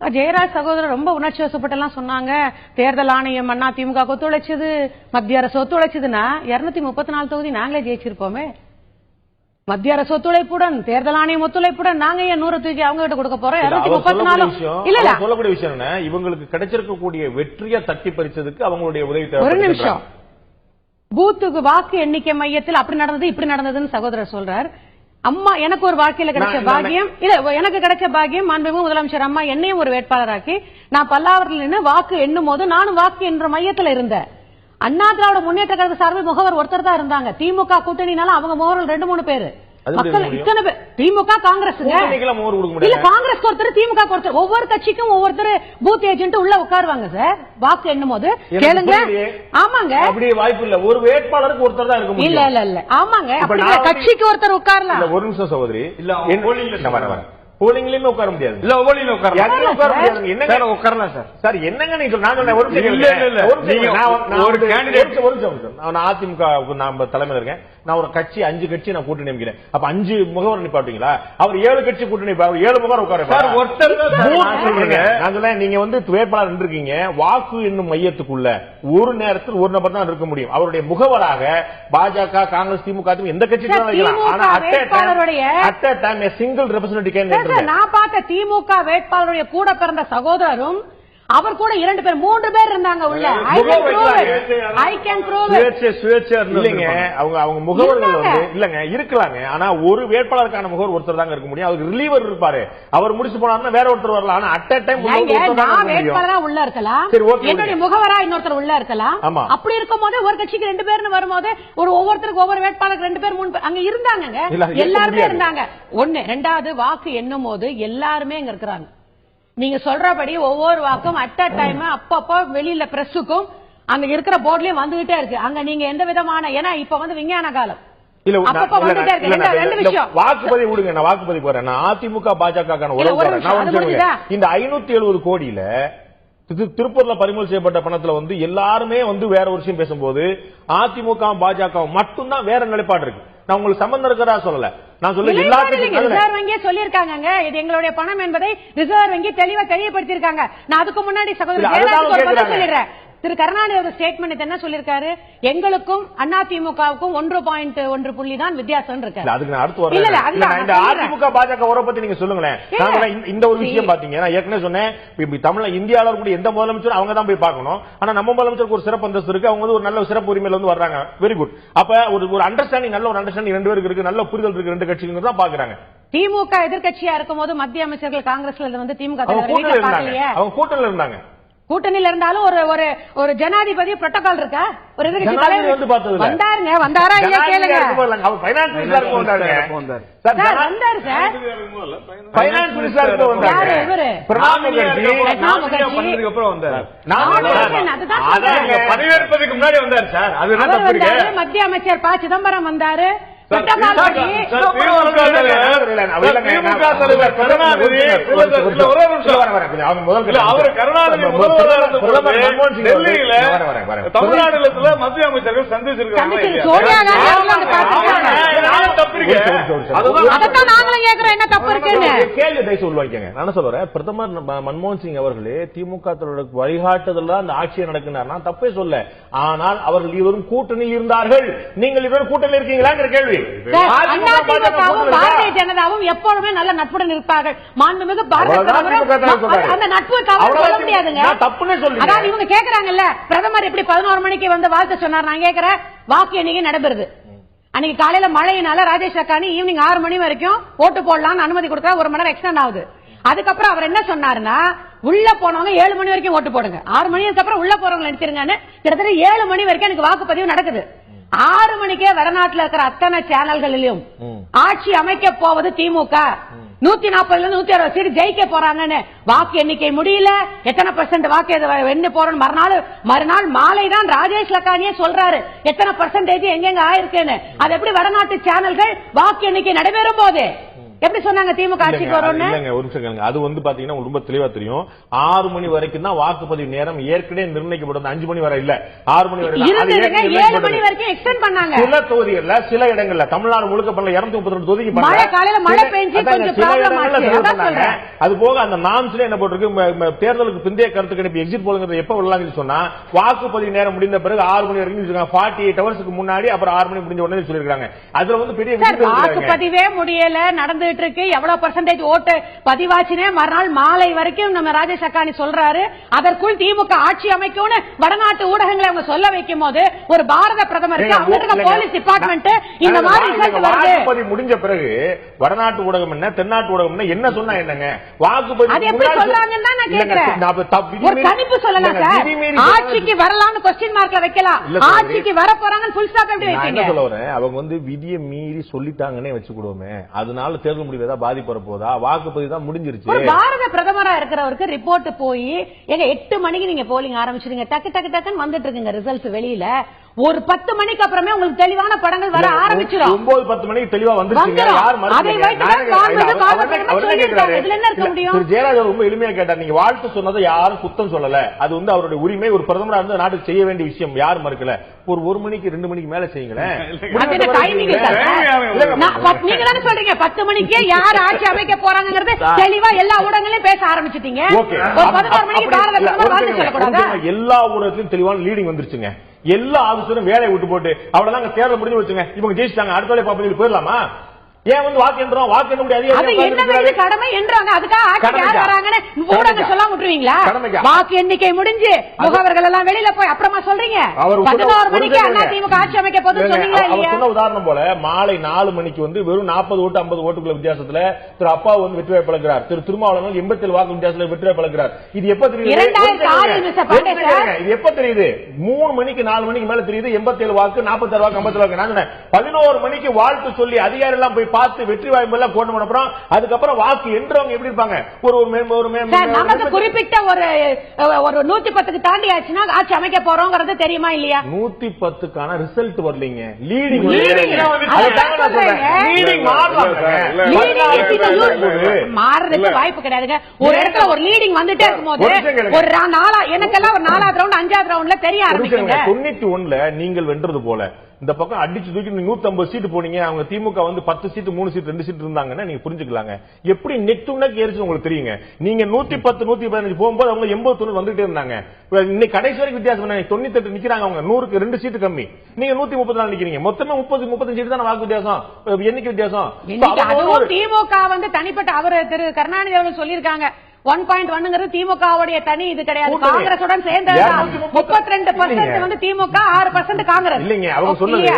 ஜெயராஜ் சகோதரர் ரொம்ப உணர்ச்சி வசப்பட்டு எல்லாம் சொன்னாங்க. தேர்தல் ஆணையம் அண்ணா திமுக ஒத்துழைச்சது, மத்திய அரசு ஒத்துழைச்சதுன்னா 234 தொகுதி நாங்களே ஜெயிச்சிருப்போமே. மத்திய அரசு ஒத்துழைப்புடன், தேர்தல் ஆணையம் ஒத்துழைப்புடன் நாங்க ஏன் 100 தூக்கி அவங்க கிட்ட கொடுக்க போறோம்? 234 இல்ல சொல்லக்கூடிய விஷயம் என்ன, இவங்களுக்கு கிடைச்சிருக்கக்கூடிய வெற்றியை தட்டி பறிச்சதுக்கு அவங்களுடைய உதவி தேவை. ஒரு நிமிஷம். பூத்துக்கு வாக்கு எண்ணிக்கை மையத்தில் அப்படி நடந்தது இப்படி நடந்ததுன்னு சகோதரர் சொல்றார். அம்மா எனக்கு ஒரு வாழ்க்கையில கிடைச்ச பாக்கியம் இல்ல, எனக்கு கிடைச்ச பாக்கியம் மாண்புமிகு முதலமைச்சர் அம்மா என்னையும் ஒரு வேட்பாளராக்கி நான் பல்லாவரத்தில் நின்று வாக்கு எண்ணும் போது நானும் வாக்கு என்ற மையத்தில் இருந்தேன். அண்ணா திராவிட முன்னேற்ற கழக சார்பில் முகவர் ஒருத்தர் தான் இருந்தாங்க. திமுக கூட்டணினால அவங்க முகவர்கள் 2-3 பேரு. மக்கள் இத்தனை பேர் திமுக காங்கிரஸ் இல்ல, காங்கிரஸ் ஒருத்தர் திமுக ஒருத்தர், ஒவ்வொரு கட்சிக்கும் ஒவ்வொருத்தர் பூத் ஏஜென்ட் உள்ள உட்காருவாங்க சார் வாக்கு எண்ணும் போது. கேளுங்க. ஆமாங்க, அப்படி வாய்ப்பு இல்ல. ஒரு வேட்பாளருக்கு ஒருத்தர் தான் இருக்க முடியும். இல்ல இல்ல இல்ல ஆமாங்க, கட்சிக்கு ஒருத்தர் உட்காரலாம். ஒரு நிமிஷம் சகோதரி, இல்ல போலிங்லயுமே உட்கார முடியாது. இல்ல போலிங்ல உட்கார முடியாது. என்னங்க உட்காரலாம் சார்? சார் என்னங்க நீங்க சொல்ல, நான் சொன்னேன் ஒரு கேண்டிடேட் நான் அதிமுக நான் தலைமையில் இருக்கேன். நான் ஒரு கட்சி 5 கட்சி நான் கூட்டணி நியமிக்கிறேன். அப்ப 5 முகவர் நிப்பாட்டீங்களா? அவர் 7 கட்சி கூட்டணி 7 முகவர் உட்கார. நான் சொல்றேன், நீங்க வந்து வேட்பாளர் நின்றுருக்கீங்க. வாக்கு என்னும் மையத்துக்குள்ள ஒரு நேரத்தில் ஒரு நபர் தான் இருக்க முடியும். அவருடைய முகவராக பாஜக, காங்கிரஸ், திமுக எந்த கட்சி சிங்கிள் ரெப்ரசன்டேட்டிவ் கேண்டிடேட் கேள்விப்பட்டிருக்கேன். நான் பார்த்த திமுக வேட்பாளருடைய கூட பிறந்த சகோதரரும் அவர் கூட 2 பேர் 3 பேர் இருந்தாங்க உள்ள. இல்லைங்க அவங்க முகவர்கள் வந்து இல்லங்க இருக்கலாங்க. ஆனா ஒரு வேட்பாளருக்கான முகவர் ஒருத்தர் தாங்க இருக்க முடியும். அவருக்கு ரிலீவர் இருப்பாரு. அவர் முடிச்சு போனாருன்னா வேற ஒருத்தர் வரலாம். ஆனா அட் அ டைம் வேட்பாளரா உள்ள இருக்கலாம், என்னுடைய முகவரா இன்னொருத்தர் உள்ள இருக்கலாம். அப்படி இருக்கும் போது ஒரு கட்சிக்கு 2 பேர்னு வரும்போது ஒவ்வொருத்தருக்கு ஒவ்வொரு வேட்பாளருக்கு 2 பேர் 3 பேர் அங்க இருந்தாங்க. எல்லாருமே இருந்தாங்க. ஒண்ணு. ரெண்டாவது வாக்கு எண்ணும் போது எல்லாருமே இங்க இருக்கிறாங்க. நீங்க சொல்றபடி ஒவ்வொரு வாக்கும் அட் அ டைம் அப்பப்போ வெளியில பிரஸுக்கும் அங்க இருக்கிற போர்ட்லயும் வந்துகிட்டே இருக்கு. அங்க நீங்க எந்த விதமான, ஏன்னா இப்ப வந்து விஞ்ஞான காலம், வாக்குப்பதிவு விடுங்க. நான் வாக்குப்பதிவு போறேன். நான் அதிமுக பாஜக இந்த 570 கோடியில திருப்பூர்ல பறிமுதல் செய்யப்பட்ட பணத்துல வந்து எல்லாருமே வந்து வேற ஒரு விஷயம் பேசும்போது அதிமுக பாஜக மட்டும்தான் வேற நிலைப்பாடு இருக்கு. நான் உங்களுக்கு சம்பந்தம் இருக்கிறதா சொல்லல. நான் சொல்ல எல்லாத்துக்கும் ரிசர்வ் வங்கியே சொல்லிருக்காங்க இது எங்களுடைய பணம் என்பதை ரிசர்வ் வங்கி தெளிவா தெரியப்படுத்திருக்காங்க. நான் அதுக்கு முன்னாடி சகோதரர் சொல்லிடுறேன். திரு கருணாநிதி ஸ்டேட்மெண்ட் என்ன சொல்லிருக்காரு, எங்களுக்கும் அதிமுகவுக்கும் 1.1 புள்ளி தான் வித்தியாசம் இருக்கு. அதுக்கு நான் அடுத்து வரேன். இந்த அதிமுக பாஜக உறவை பத்தி நீங்க சொல்லுங்களேன். இந்த ஒரு விஷயம் பாத்தீங்க, நான் ஏற்கனவே சொன்னேன், தமிழ்ல இந்தியாவில கூட எந்த முதலமைச்சரும் அவங்க தான் போய் பார்க்கணும். ஆனா நம்ம முதலமைச்சருக்கு ஒரு சிறப்பு அந்தஸ்து இருக்கு. அவங்க ஒரு நல்ல சிறப்பு உரிமையில வந்து வர்றாங்க. Very good. அப்ப ஒரு அண்டர்ஸ்டாண்டிங், நல்ல ஒரு அண்டர்ஸ்டாண்டிங் 2 பேருக்கு இருக்கு, நல்ல புரிதல் இருக்கு 2 கட்சிகள் தான் பாக்குறாங்க. திமுக எதிர்கட்சியா இருக்கும் போது மத்திய அமைச்சர்கள் காங்கிரஸ்ல வந்து திமுக அவங்க கூட்டணியில இருந்தாங்க. கூட்டணியில இருந்தாலும் ஒரு ஜனாதிபதி புரோட்டோகால் இருக்கா? ஒரு எதிர்கட்சி தலைவர் வந்து பார்த்தது வந்தாருங்க. வந்தாரா இல்லையா கேளுங்க. அவர் ஃபைனான்ஸ் மினிஸ்டர் வந்தாரு சார். வந்தாரு சார். ஃபைனான்ஸ் மினிஸ்டர் வந்தாரு. இவரு பிரணாப் முகர்ஜி அப்புறம் வந்தாரு. நான் பதவியேற்பதற்கு முன்னாடி வந்தாரு சார். அது என்ன தப்பு இருக்கு? மத்திய அமைச்சர் ப. சிதம்பரம் வந்தாரு. மத்திய அமைச்சர்கள் சந்திச்சிருக்காங்க. பிரதமர் மன்மோகன் சிங் அவர்களே திமுக வழிகாட்டுதல் அந்த ஆட்சியை நடக்கிறார் தப்பே சொல்ல. ஆனால் அவர்கள் இருவரும் கூட்டணியில் இருந்தார்கள். நீங்கள் இருவரும் கூட்டணியில் இருக்கீங்களா கேள்வி. பாரதிய ஜனதாவும் எப்பொழுதுமே நல்ல நட்புடன் இருப்பார்கள். மாண்புமிகு அந்த நட்பு சொல்ல முடியாதுங்க. அதாவது இவங்க கேக்குறாங்கல்ல, பிரதமர் எப்படி 11 மணிக்கு வந்து வாழ்த்து சொன்னார். நான் கேக்குறேன், வாக்கு எண்ணிக்கை நடைபெறுது. அன்னைக்கு காலையில மழையினால ராஜேஷ் லக்கானி ஈவினிங் 6 மணி வரைக்கும் ஓட்டு போடலாம்னு அனுமதி கொடுத்தா 1 மணி நேரம் எக்ஸ்டெண்ட் ஆகுது. அதுக்கப்புறம் அவர் என்ன சொன்னாருன்னா, உள்ள போனவங்க 7 மணி வரைக்கும் ஓட்டு போடுங்க, 6 மணிக்கு அப்புறம் உள்ள போறவங்க எடுத்துருங்கன்னு. கிட்டத்தட்ட 7 மணி வரைக்கும் எனக்கு வாக்குப்பதிவு நடக்குது. 6 மணிக்கே வடநாட்டில் இருக்கிற அத்தனை சேனல்களிலும் ஆட்சி அமைக்க போவது திமுக 140 160 சீட் ஜெயிக்க போறாங்கன்னு. வாக்கு எண்ணிக்கை முடியல, எத்தனை % வாக்கு என்ன போறோம். மறுநாள் மாலை தான் ராஜேஷ் லக்கானியே சொல்றாரு எத்தனை % எங்கெங்க ஆயிருக்குன்னு. அது எப்படி வடநாட்டு சேனல்கள் வாக்கு எண்ணிக்கை நடைபெறும் போது எப்படி சொன்னாங்க திமுக ஆட்சிக்கு வரும்னு? ஒரு நிமிஷம், அது வந்து பாத்தீங்கன்னா ரொம்ப தெளிவா தெரியும். 6 மணி வரைக்கும் தான் வாக்குப்பதிவு நேரம் ஏற்கனவே நிர்ணயிக்கப்பட்டது. 5 மணி வரை இல்ல, 6 மணி வரை 7 மணி வரைக்கும் எக்ஸ்டெண்ட் பண்ணாங்க. சில தொகுதிகள்ல சில இடங்கள்ல தமிழ்நாடு முழுக்க பண்ணல 232 தொகுதிக்கு மழை காலையில மழை பெஞ்சு கொஞ்சம் ப்ராப்ளம் ஆச்சு. அது போக அந்த நாம்ஸ்ல என்ன போட்டிருக்கு, தேர்தலுக்கு பிந்தைய கருத்து கணிப்பு எக்ஸிட் போல்ங்கிறது எப்ப விடலாம்னு சொன்னா வாக்குப்பதிவு நேரம் முடிந்த பிறகு 6 மணி வரைக்கும் 48 ஹவர்ஸ்க்கு முன்னாடி, அப்புறம் 6 மணி முடிஞ்ச உடனே சொல்லிருக்காங்க. அதுல வந்து பெரிய வாக்குப்பதிவே முடியல, நடந்து எவ்வளவு % ஓட்டு பதிவாச்சுனே மறுநாள் மாலை வரைக்கும் நம்ம ராஜேஷ் லக்கானி சொல்றாரு. அதற்குள் திமுக ஆட்சி அமைக்கும்னு வடநாட்டு ஊடகங்களை அவங்க சொல்ல வைக்கும் போது ஒரு பாரத பிரதமருக்கு அவங்க போலீஸ் டிபார்ட்மெண்ட் இந்த மாதிரி வாக்குப்பதிவு முடிஞ்ச பிறகு வடநாட்டு ஊடகம் என்ன தென்னாட்டு ஊடகம் என்ன சொன்னா என்னங்க வாக்குப்பதிவு எப்படி சொல்றாங்கன்னு தான் நான் கேக்குறேன். ஒரு கணிப்பு சொல்லலாம் சார். ஆட்சிக்கு வரலாம்னு क्वेश्चन மார்க்ல வைக்கலாம், ஆட்சிக்கு வர போறாங்கன்னு ஃபுல் ஸ்டாப் எப்படி வைப்பீங்க? அவங்க வந்து விதியை மீறி சொல்லிட்டாங்கன்னே வச்சுக்கிடுவோமே, அதனால தேர்தல் முடிவு பாதிப்பு வரப்போதா? வாக்குப்பதிவு தான் முடிஞ்சிருச்சு. பாரத பிரதமரா இருக்கிறவருக்கு ரிப்போர்ட் போய் எங்க 8 மணிக்கு நீங்க போலிங் ஆரம்பிச்சிருங்க, டக்கு டக்கு டக்குன்னு வந்துட்டு இருக்குங்க ரிசல்ட்ஸ் வெளியில. ஒரு 10 மணிக்கு அப்புறமே உங்களுக்கு தெளிவான படங்கள் வர ஆரம்பிச்சிடும். 9-10 மணிக்கு தெளிவா வந்துருச்சு. யார் ஜெயராஜ் ரொம்ப எளிமையா கேட்டார். நீங்க வாழ்த்து சொன்னதை யாரும் குத்தம் சொல்லல, அது வந்து அவருடைய உரிமை. ஒரு பிரதமரா இருந்து நாட்டுக்கு செய்ய வேண்டிய விஷயம் யார் மறுக்கல. ஒரு 1 மணிக்கு 2 மணிக்கு மேல செய்யுங்களேன். நீங்க தானே சொல்றீங்க 10 மணிக்கே யார் ஆட்சி அமைக்க போறாங்கிறது தெளிவா எல்லா ஊடகங்களையும் பேச ஆரம்பிச்சிட்டீங்க. 11 மணிக்கு பாரத பிரதமர் வாழ்த்து சொல்லக்கூடாதா? எல்லா ஊடகத்திலும் தெளிவான லீடிங் வந்துருச்சுங்க. எல்லா ஆபீசரும் வேலையை விட்டு போட்டு அவ்வளவுதான் தேர்தல் முடிஞ்சு வச்சுங்க, இவங்க ஜெயிச்சிட்டாங்க, அடுத்த வேலை பாப்பீங்க போயிடலாமா? ஏன் வந்து வாக்கு எண்றோம்? வாக்கு எண்ண முடியாது. கடமை என்றாங்க, அதுக்காக ஆட்சி யார் வராங்கன்னு ஊடக சொல்லாம விட்டுருவீங்களா? வாக்கு எண்ணிக்கை முடிஞ்சு முகவர்கள் எல்லாம் வெளியில போய் அப்புறமா சொல்றீங்க 11 மணிக்கு அதிமுக ஆட்சி அமைக்க போதுன்னு சொன்னீங்களா இல்லையா? சொன்ன உதாரணம் போல மாலை 4 மணிக்கு வந்து வெறும் 40 ஓட்டு 50 ஓட்டுக்குள்ள வித்தியாசத்துல திரு அப்பா வந்து வெற்றி வாய்ப்பு பழகிறார். திரு திருமாவளவன் 87 வாக்கு வித்தியாசத்துல வெற்றி வாய்ப்பு பழகிறார். இது எப்ப தெரியுது? இது எப்ப தெரியுது? 3 மணிக்கு 4 மணிக்கு மேல தெரியுது 87 வாக்கு 46 வாக்கு 57 வாக்கு. நான் சொன்னேன் 11 மணிக்கு வாழ்த்து சொல்லி அதிகாரி எல்லாம் போய் பார்த்து வெற்றி வாய்ப்பு எல்லாம் கொண்டு போனப்புறம் அதுக்கப்புறம் வாக்கு என்றவங்க எப்படி இருப்பாங்க? நமக்கு குறிப்பிட்ட ஒரு 110க்கு தாண்டி ஆச்சுன்னா ஆட்சி அமைக்க போறோங்கிறது தெரியுமா இல்லையா? 110க்கான ரிசல்ட் வரலீங்க. லீடிங் மாறதுக்கு வாய்ப்பு கிடையாதுங்க. ஒரு இடத்துல ஒரு லீடிங் வந்துட்டே இருக்கும்போது ஒரு எனக்கெல்லாம் ஒரு 4வது ரவுண்ட் 5வது ரவுண்ட்ல தெரிய ஆரம்பிக்குங்க. 91ல நீங்கள் வென்றது போல இந்த பக்கம் அடிச்சு தூக்கி 150 சீட்டு போனீங்க. அவங்க திமுக வந்து 10 சீட்டு 3 சீட்டு 2 சீட்டு இருந்தாங்கன்னா நீங்க புரிஞ்சுக்கலாங்க எப்படி நெக் டு நெக் ஏறிச்சு உங்களுக்கு தெரியுங்க. நீங்க 110 115 போகும்போது அவங்க 89 வந்துட்டே இருந்தாங்க. இன்னைக்கு கடைசி வரைக்கும் வித்தியாசம் 98 நிக்கிறாங்க. அவங்க 100க்கு 2 சீட்டு கம்மி. நீங்க 134 நிக்கிறீங்க. மொத்தமே 30 35 சீட்டு தான் வாக்கு வித்தியாசம், எண்ணிக்கை வித்தியாசம். திமுக வந்து தனிப்பட்ட அவர் திரு கருணாநிதி அவர்கள் சொல்லியிருக்காங்க 1.1 திமுகவுடைய தனி இது கிடையாது. காங்கிரசுடன் சேர்ந்து 32% வந்து திமுக 6% காங்கிரஸ் இல்லைங்க. அவங்க சொன்னது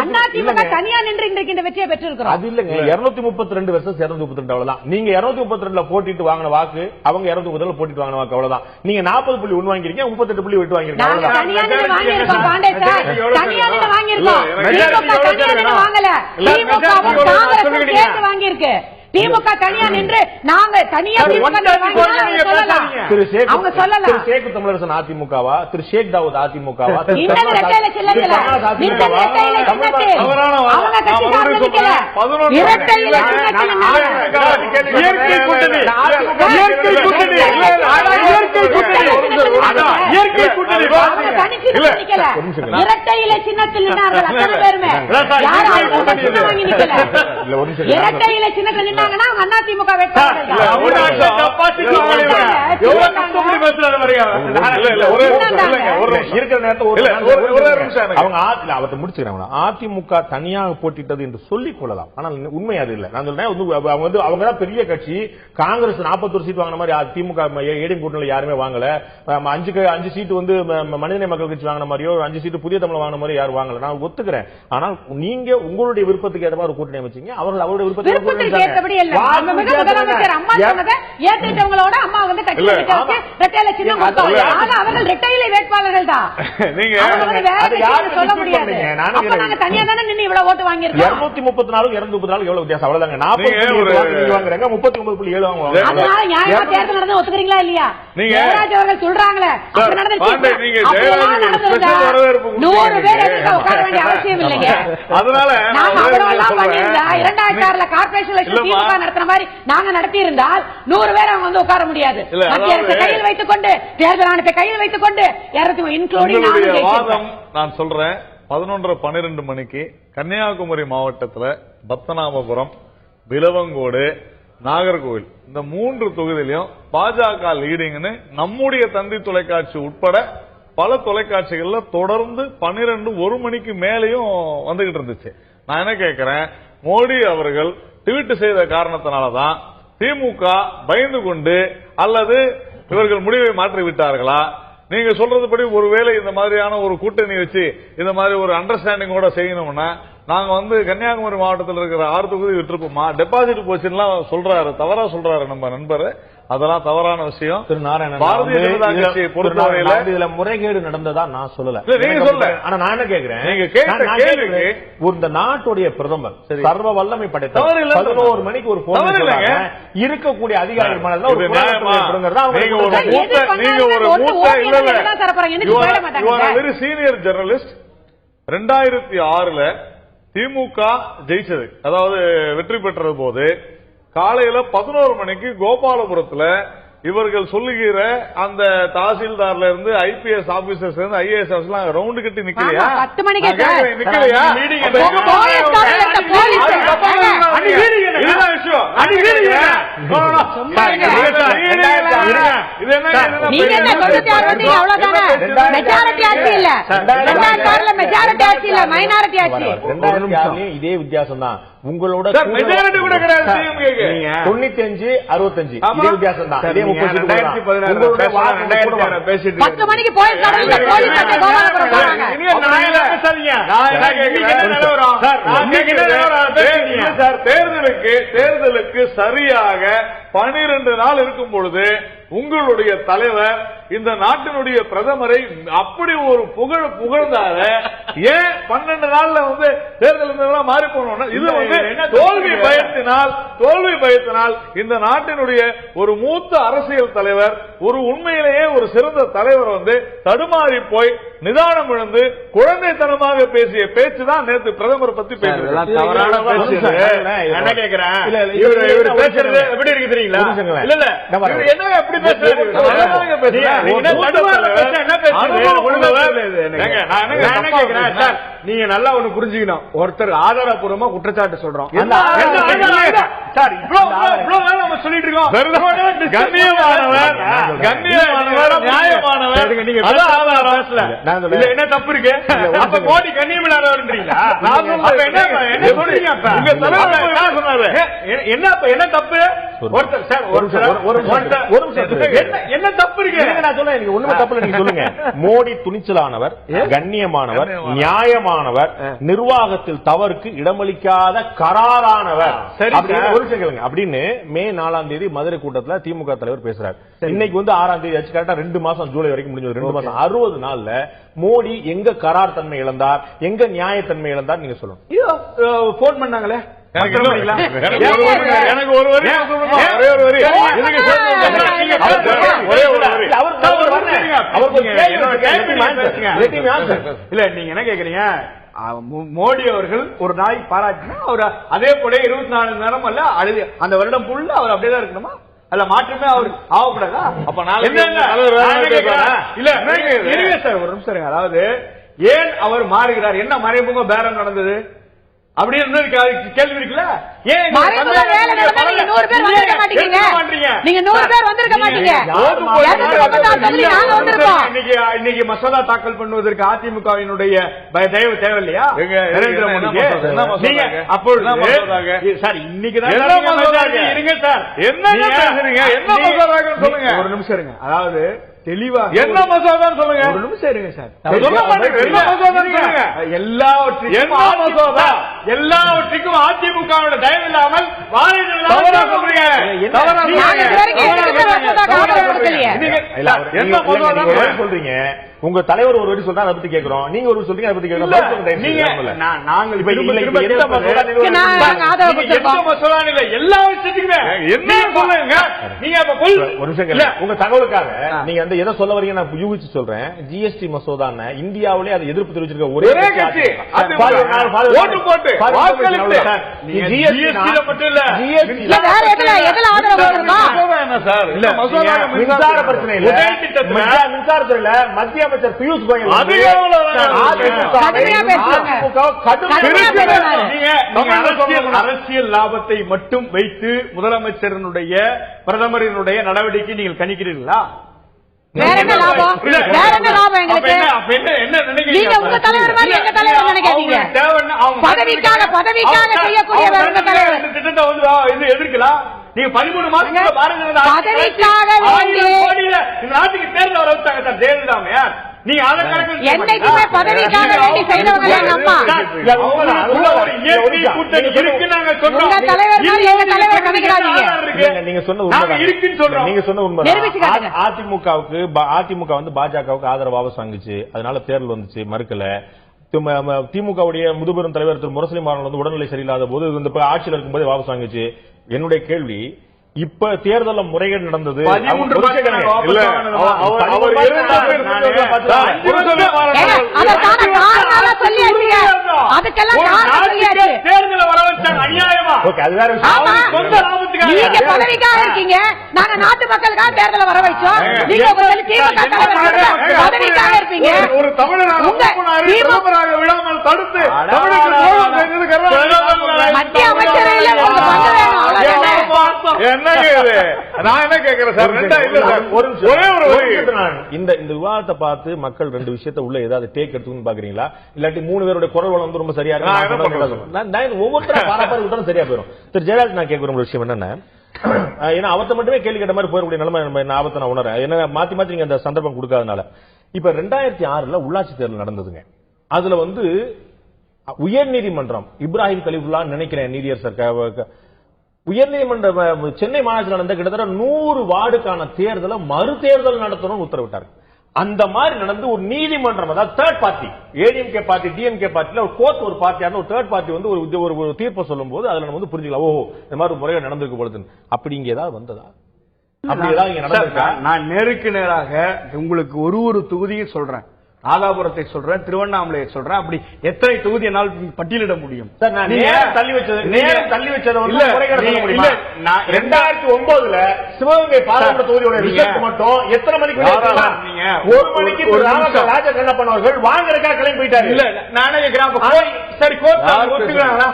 அண்ணா திமுக தனியா நின்று இன்றைக்கு இந்த வெற்றியை பெற்றிருக்கிறோம். அது இல்லங்க 232 வெர்சஸ் 232 அவ்வளவுதான். நீங்க 232ல போட்டிட்டு வாங்கின வாக்கு, அவங்க 232ல போட்டிட்டு வாங்கின வாக்கு அவ்வளவுதான். நீங்க 40.1 வாங்கிருக்கீங்க, 38 விட்டு வாங்கிருக்கீங்க. தனியா நின்று வாங்கியிருக்கோம் பாண்டே சார், தனியா நின்று வாங்கியிருக்கோம். திமுக தனியா நின்று வாங்கல, திமுக காங்கிரஸ் சேர்ந்து வாங்கியிருக்கு. திமுக தனியா நின்று நாங்க தனியா திரு ஷேக் தமிழரசன் அதிமுகவா, திரு ஷேக் தாவூத் அதிமுகவா, இரட்டை இலை சின்னத்தில் இரட்டை இலை சின்னத்தில் அதிமுக தனியாக போட்டிட்டது என்று சொல்லிக் கொள்ளலாம். ஆனால் உண்மை அது இல்லை. நான் சொல்றேன் அவங்க தான் பெரிய கட்சி. காங்கிரஸ் 41 சீட் வாங்கின மாதிரி திமுக ஏடிஎம் கூட்டணியில் யாருமே வாங்கல. 5 சீட்டு வந்து மனிதநேய மக்கள் கட்சி வாங்கின மாதிரியோ 5 சீட்டு புதிய தமிழ் வாங்கின மாதிரி யாரும் வாங்கல. நான் ஒத்துக்கிறேன். ஆனால் நீங்க உங்களுடைய விருப்பத்துக்கு ஏற்ற மாதிரி ஒரு கூட்டணி அமைச்சீங்க. அவர்கள் அவருடைய விருப்பத்துக்கு முதலமைச்சர் அம்மா சொன்னதை ஏற்றுட்டவங்களோட அம்மா வந்து கட்சி ரெட்டையில சின்னம் கொடுத்தாங்க. ஆனா அவர்கள் ரெட்டையில வேட்பாளர்கள் தான். சொல்ல முடியாது. நாங்க தனியா தானே நின்று இவ்வளவு ஓட்டு வாங்கியிருக்கோம். 234 234 எவ்வளவு வித்தியாசம்? அவ்வளவுதாங்க. 40 வாங்குறாங்க, 39.7 வாங்குவாங்க. அதனால நியாயமா தேர்தல் நடந்து ஒத்துக்கிறீங்களா இல்லையா? ஜெயராஜ் அவர்கள் சொல்றாங்களே 100 பேர் உட்கார வேண்டிய அவசியம் இல்லைங்க. அதனால நாங்க அவ்வளவு பண்ணியிருந்தா 2006 கார்பரேஷன் திமுக நடத்துற மாதிரி நாங்க நடத்தி இருந்தால் 100 பேர் அவங்க வந்து உட்கார முடியாது. மத்திய அரசு கையில் வைத்துக் கொண்டு தேர்தல் ஆணையத்தை கையில் வைத்துக் கொண்டு நான் சொல்றேன் 11-12 மணிக்கு கன்னியாகுமரி மாவட்டத்தில் பத்மநாபபுரம், விலவங்கோடு, நாகர்கோவில் இந்த 3 தொகுதியிலும் பாஜக லீடிங்னு நம்முடைய தந்தி தொலைக்காட்சி உட்பட பல தொலைக்காட்சிகள்ல தொடர்ந்து 12-1 மணிக்கு மேலேயும் வந்துகிட்டு இருந்துச்சு. நான் என்ன கேட்கிறேன், மோடி அவர்கள் ட்வீட் செய்த காரணத்தினாலதான் திமுக பயந்து கொண்டு அல்லது இவர்கள் முடிவை மாற்றி விட்டார்களா? நீங்க சொல்றதுபடி ஒருவேளை இந்த மாதிரியான ஒரு கூட்டணி வச்சு இந்த மாதிரி ஒரு அண்டர்ஸ்டாண்டிங்கோட செய்யணும்னா நாங்க வந்து கன்னியாகுமரி மாவட்டத்தில் இருக்கிற 6 தொகுதி விட்டுருப்போமா? டெபாசிட் போச்சுன்னா சொல்றாரு, தவறா சொல்றாரு நம்ம நண்பர். அதெல்லாம் தவறான விஷயம். திரு நாராயணன், பாரதிய ஜனதா கட்சியை பொறுத்தவரையில இதுல முறைகேடு நடந்ததா நான் சொல்லல. நீங்க சொல்ல, ஆனா நான் என்ன கேட்கிறேன், நீங்க கேட்ட கேள்விக்கு இந்த நாட்டுடைய பிரதமர் சர்வ வல்லமை படைத்தவர் 11 மணிக்கு ஒரு போன் இருக்கக்கூடிய அதிகாரிகள் மனதில் ஒரு வெரி சீனியர் ஜெர்னலிஸ்ட். 2006ல திமுக ஜெயிச்சது, அதாவது வெற்றி பெற்ற போது காலையில 11 மணிக்கு கோபாலபுரத்துல இவர்கள் சொல்லுகிற அந்த தாசில்தார்ல இருந்து ஐபிஎஸ் ஆபீசர்ஸ் இருந்து ஐஏஎஸ் ஆபீசர் ரவுண்டு கட்டி நிக்கலையா? 10 மணிக்கு நிக்கலையா? இதே வித்தியாசம் தான். உங்களோட மெஜாரிட்டி கூட கிடையாது. 95 65 இதே வித்தியாசம் தான். இதே 2016 பேசிட்டு 10 மணிக்கு போய் கடல்ல கோழி கட்டி கோவாலபுரம் போறாங்க. தேர்தலுக்கு சரியாக 12 நாள் இருக்கும் பொழுது உங்களுடைய தலைவர் இந்த நாட்டினுடைய பிரதமரை அப்படி ஒரு புகழ்ந்தார ஏன் 12 நாள்ல தேர்தல் மாறி போனோம்? இது தோல்வி பயத்தினால் இந்த நாட்டினுடைய ஒரு மூத்த அரசியல் தலைவர், ஒரு உண்மையிலேயே ஒரு சிறந்த தலைவர் தடுமாறி போய் நிதானம் இழந்து குழந்தைத்தனமாக பேசிய பேச்சுதான் நேற்று பிரதமர் பத்தி பேசுறது. எப்படி இருக்கு தெரியுங்களா? நீங்க நல்லா ஒண்ணு புரிஞ்சுக்கணும். ஒருத்தர் ஆதாரப்பூர்வமா குற்றச்சாட்டு சொல்றோம். சொல்லிட்டு இருக்கோம் என்ன தப்பு இருக்கு? மோடி கண்ணியம் இல்லாதவர்ன்றீங்களா? என்ன தப்பு? என்ன தப்பு இருக்கு? நான் சொல்ல ஒண்ணுமே தப்பு நீங்க சொல்லுங்க. மோடி துணிச்சலானவர், கண்ணியமானவர், நியாயமானவர், நிர்வாகத்தில் தவறுக்கு இடமளிக்காத கராரானவர். அப்படின்னு மே 4ஆம் தேதி மதுரை கூட்டத்தில் திமுக தலைவர் பேசுறாரு. இன்னைக்கு 6ஆம் தேதி ஆச்சு. கரெக்டா 2 மாசம், ஜூலை வரைக்கும் முடிஞ்சது. 2 மாசம் 60 நாள்ல மோடி எங்க கரார் தன்மை இழந்தார், எங்க நியாயத்தன்மை இழந்தார் நீங்க சொல்லுங்க. போன் பண்ணாங்களே, எனக்கு ஒரு வரி இல்ல. நீங்க என்ன கேக்குறீங்க? மோடி அவர்கள் ஒரு நாய் பாராட்டினா அவர் அதே போல 24 மணி நேரம் அல்ல அந்த வருடம் ஃபுல்லா அவர் அப்படியே இருக்கணுமா? அல்ல மாற்றமே அவர் ஆகக்கூடாதா? அப்ப இல்ல சார், ஒரு நிமிஷம் இருங்க. அதாவது ஏன் அவர் மாறுகிறார்? என்ன மறைமுக பேரம் நடந்தது அப்படின்னு கேள்வி இருக்குல்ல? ஏன் இன்னைக்கு மசோதா தாக்கல் பண்ணுவதற்கு அதிமுகவினுடைய தயவு தேவையில்லையா? நரேந்திர மோடிக்கு சார் இன்னைக்குதான் இருங்க சார். சொல்லுங்க, ஒரு நிமிஷம் இருங்க. அதாவது தெளிவா என்ன மசோதான்னு சொல்லுங்க. ஒரு நிமிஷம் இருங்க சார். எல்லாவற்றுக்கும் அதிமுகவோட தயவு இல்லாமல் சொல்றீங்க. உங்க தலைவர் ஒரு வரி சொல்றா, அதை பத்தி கேட்கிறோம். நீங்க ஒரு சொல்றீங்க, அதை பத்தி கேட்கிறோம். எல்லா விஷயத்துக்குமே என்ன சொல்லுங்க. நீங்க உங்க தகவலுக்காக நீங்க எதை சொல்ல வரீங்க நான் யூகிச்சு சொல்றேன். ஜிஎஸ்டி மசோதா இந்தியாவிலே அதை எதிர்ப்பு தெரிவிச்சிருக்க ஒரே கட்சி ஓட்டு போட்டு மின்சார பிரச்சனை இல்ல, மின்சாரத்துறையில மத்திய அமைச்சர் பியூஷ் கோயல் அரசியல் லாபத்தை மட்டும் வைத்து முதலமைச்சரனுடைய பிரதமரினுடைய நடவடிக்கை நீங்கள் கணிக்கிறீர்களா? வேற என்ன லாபம்? வேற என்ன லாபம் எங்களுக்கு? நீங்க உங்க தலைவர் மாதிரி எங்க தலைவர் நினைக்காதீங்க. பதவிக்காக செய்யக்கூடிய வேற என்ன தலைவர்? திட்டத்தை இது எதிர்க்கலாம். நீங்க 13 மாசத்துல பாருங்க, பதவிக்காக இந்த நாட்டுக்கு தேர்தல் வர வச்சாங்க சார் ஜெயலலிதா. நீங்க அதை என்னைக்குமே பதவிக்காக வேண்டி செய்தவங்க அம்மா. கூட்டணி இருக்கு நாங்க சொல்றோம். உங்க தலைவர் மாதிரி எங்க தலைவர் நினைக்கிறாதீங்க. நீங்க சொன்ன உண்மை இருக்குன்னு சொல்றோம். நீங்க சொன்ன உண்மை. அதிமுகவுக்கு பாஜகவுக்கு ஆதரவு வாபஸ் வாங்குச்சு. அதனால தேர்தல் வந்துச்சு, மறுக்கல. திமுகவுடைய முதுபெரும் தலைவர் திரு முரசொலி மாறன் உடல்நிலை சரியில்லாத போது இந்த ஆட்சியில் இருக்கும்போது வாபஸ் வாங்குச்சு. என்னுடைய கேள்வி, இப்ப தேர்தல் முறைகேடு நடந்தது. பதவிக்காக இருக்கீங்க, நாங்க நாட்டு மக்களுக்காக தேர்தலை வர வச்சோம். நீங்க பதவிக்காக இருப்பீங்க. ஒரு தமிழராக விழாமல் தடுத்து மத்திய அமைச்சரையில் என்னங்க இது? நான் என்ன கேட்கிறேன் சார், ஒரே ஒரு இந்த விவாதத்தை பார்த்து மக்கள் ரெண்டு விஷயத்தை உள்ள ஏதாவது டேக் எடுத்துன்னு பாக்குறீங்களா? இல்லாட்டி 3 பேருடைய குரல் வளம் வந்து ரொம்ப சரியா இருக்கு, ஒவ்வொருத்தரும் பாராப்பாரு விட்டாலும் சரியா போயிடும். திரு ஜெயராஜ், நான் கேட்கிற ஒரு விஷயம் என்னன்னா, ஏன்னா அவர்த்த மட்டுமே கேள்வி கேட்ட மாதிரி போயக்கூடிய நிலைமை ஆபத்தை நான் உணரேன். என்ன மாத்தி மாத்தி நீங்க அந்த சந்தர்ப்பம் கொடுக்காதனால. இப்ப 2006 உள்ளாட்சி தேர்தல் நடந்ததுங்க. அதுல வந்து உயர்நீதிமன்றம் இப்ராஹிம் கலீஃபுல்லா நினைக்கிறேன் நீதியரசர் உயர்நீதிமன்ற சென்னை மாநகராட்சி நடந்த கிட்டத்தட்ட 100 வார்டுக்கான தேர்தலை மறு தேர்தல் நடத்தணும்னு உத்தரவிட்டார். அந்த மாதிரி நடந்து ஒரு நீதிமன்றம், அதாவது third party, ADMK party DMK பார்ட்டில ஒரு கோர்ட் ஒரு பார்ட்டியான ஒரு தேர்ட் பார்ட்டி வந்து ஒரு தீர்ப்பை சொல்லும் போது அதுல நம்ம வந்து புரிஞ்சுக்கலாம், ஓஹோ இந்த மாதிரி முறைகள் நடந்திருக்கு பொழுது. அப்படி இங்க ஏதாவது வந்ததா? அப்படி ஏதாவது இங்க நடந்திருக்கா? நான் நேருக்கு நேராக உங்களுக்கு ஒரு தொகுதியும் சொல்றேன். நாகாபுரத்தை சொல்றேன், திருவண்ணாமலையை சொல்றேன். அப்படி எத்தனை தொகுதி என்னால் பட்டியலிட முடியும்? தள்ளி வச்சது இல்ல. 2009 சிவகங்கை பாராளுமன்ற தொகுதியோட ரிசல்ட் மட்டும் எத்தனை மணிக்கு? 1 மணிக்கு ராஜ கண்ணப்பன் அவர்கள் வாங்கறதுக்காக கிளம்பி போயிட்டாரு. இல்ல நானே கேக்குறேன், சரி கோர்ட் ஒத்துக்கிறாங்களா?